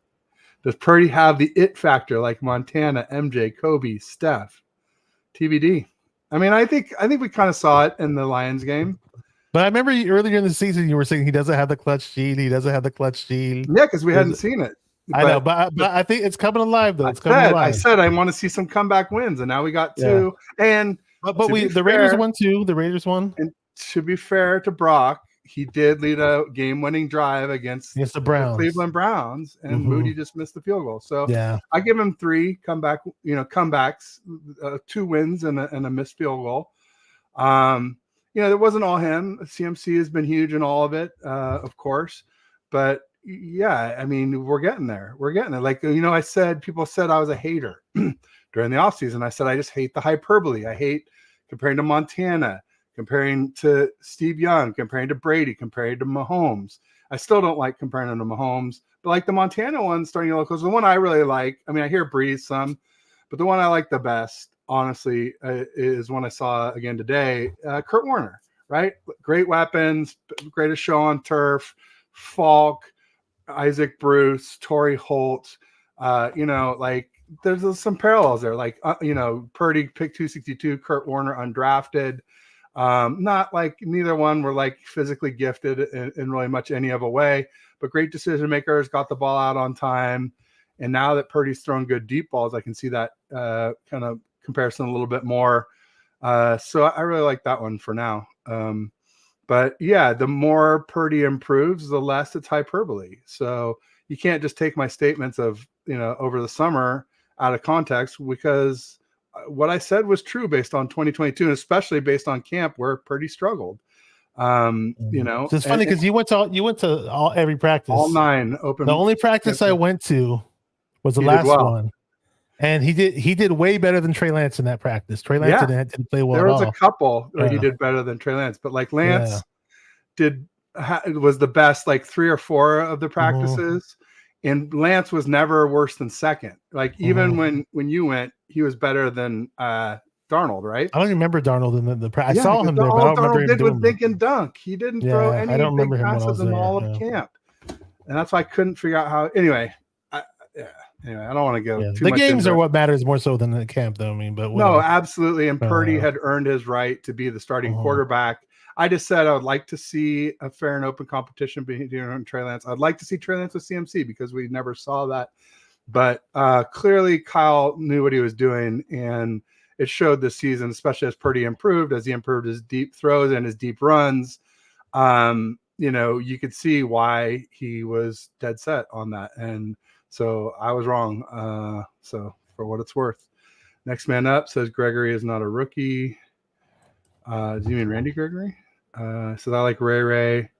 S1: Does Purdy have the it factor like Montana, MJ, Kobe, Steph? TBD. I mean, I think we kind of saw it in the Lions game.
S3: But I remember earlier in the season, you were saying he doesn't have the clutch gene. He doesn't have the clutch gene.
S1: Yeah, because we hadn't seen it.
S3: I know, but I think it's coming alive, though.
S1: I said I want to see some comeback wins, and now we got 2. Yeah. And
S3: the Raiders won 2. The Raiders won.
S1: And to be fair to Brock, he did lead a game-winning drive against
S3: the Browns,
S1: Cleveland Browns, and Moody just missed the field goal. So
S3: yeah,
S1: I give him 3 comebacks, 2 wins and a missed field goal. It wasn't all him. CMC has been huge in all of it, of course. But yeah, I mean, we're getting there. Like, people said I was a hater during the offseason. I said, I just hate the hyperbole. I hate comparing to Montana, comparing to Steve Young, comparing to Brady, comparing to Mahomes. I still don't like comparing them to Mahomes, but like the Montana one starting to look close. The one I really like, I mean, I hear Breeze some, but the one I like the best, honestly, is one I saw again today. Kurt Warner, right? Great weapons, greatest show on turf. Falk, Isaac Bruce, Torrey Holt. Like there's some parallels there. Like Purdy picked 262, Kurt Warner undrafted. Not like neither one were like physically gifted in really much any of a way, but great decision makers, got the ball out on time. And now that Purdy's thrown good deep balls, I can see that kind of comparison a little bit more. So I really like that one for now. But yeah, the more Purdy improves, the less it's hyperbole. So you can't just take my statements of, over the summer out of context, because what I said was true based on 2022, and especially based on camp where Purdy struggled.
S3: It's funny because you went to every practice.
S1: All 9 open.
S3: The only practice I went to was the last one. And he did way better than Trey Lance in that practice. Trey Lance didn't play well
S1: there
S3: at
S1: was
S3: all.
S1: a couple where he did better than Trey Lance, but like Lance was the best like 3 or 4 of the practices, and Lance was never worse than second. Like even when you went, he was better than Darnold, right?
S3: I don't remember Darnold in the practice. I saw him there, but I don't remember him
S1: did
S3: doing
S1: was dink and dunk. He didn't throw any big passes in all of camp, and that's why I couldn't figure out how. Anyway, Anyway, I don't want to go too
S3: the
S1: much.
S3: Games are what matters more so than the camp, though. I mean, but
S1: no, absolutely. And Purdy had earned his right to be the starting quarterback. I just said I would like to see a fair and open competition between Trey Lance. I'd like to see Trey Lance with CMC because we never saw that. But clearly, Kyle knew what he was doing, and it showed this season, especially as Purdy improved, as he improved his deep throws and his deep runs. You could see why he was dead set on that. And so I was wrong. So for what it's worth. Next man up says Gregory is not a rookie. Do you mean Randy Gregory? So I like Ray.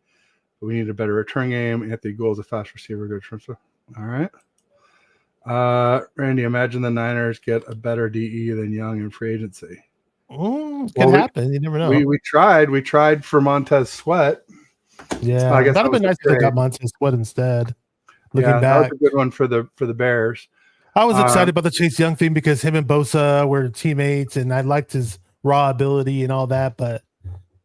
S1: We need a better return game. Anthony Gould is a fast receiver. Good transfer. All right. Randy, imagine the Niners get a better DE than Young in free agency.
S3: Could happen. You never know.
S1: We tried. We tried for Montez Sweat.
S3: Yeah, I guess that would have been nice if they got Montez Sweat instead. Looking back,
S1: that was a good one for the Bears.
S3: I was excited about the Chase Young thing because him and Bosa were teammates, and I liked his raw ability and all that. But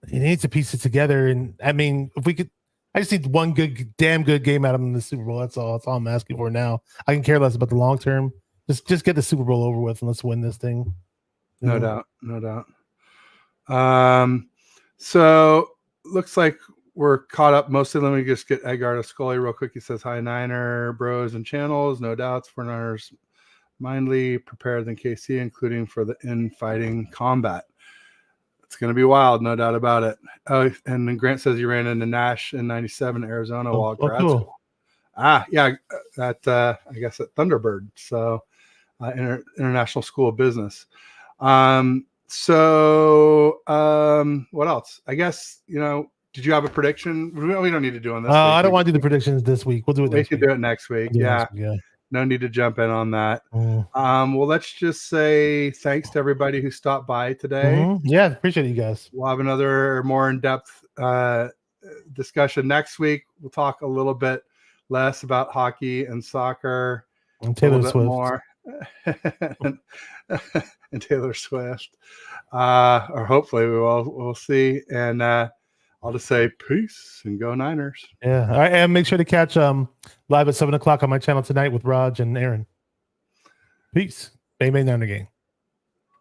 S3: he needs to piece it together. And I mean, if we could, I just need one damn good game out of him in the Super Bowl. That's all I'm asking for now. I can care less about the long term. Just get the Super Bowl over with and let's win this thing.
S1: No doubt. So looks like we're caught up mostly. Let me just get Edgar Scully real quick. He says, hi, Niner bros and channels. No doubts for Niners mindly prepared than KC, including for the infighting combat. It's going to be wild, no doubt about it. Oh, and then Grant says he ran into Nash in 97 Arizona while grad school. Yeah, at I guess at Thunderbird. So International School of Business. What else? I guess, did you have a prediction? We don't need to do on this.
S3: I don't want to do the predictions this week. We'll do it next week.
S1: We can do it next week. Yeah. No need to jump in on that. Well, let's just say thanks to everybody who stopped by today.
S3: Yeah, appreciate you guys.
S1: We'll have another more in-depth discussion next week. We'll talk a little bit less about hockey and soccer.
S3: And Taylor Swift.
S1: More. and Taylor Swift. Or hopefully we'll see. And I'll just say peace and go Niners.
S3: Yeah. All right. And make sure to catch live at 7:00 on my channel tonight with Raj and Aaron. Peace. Bang, bang, Niner gang.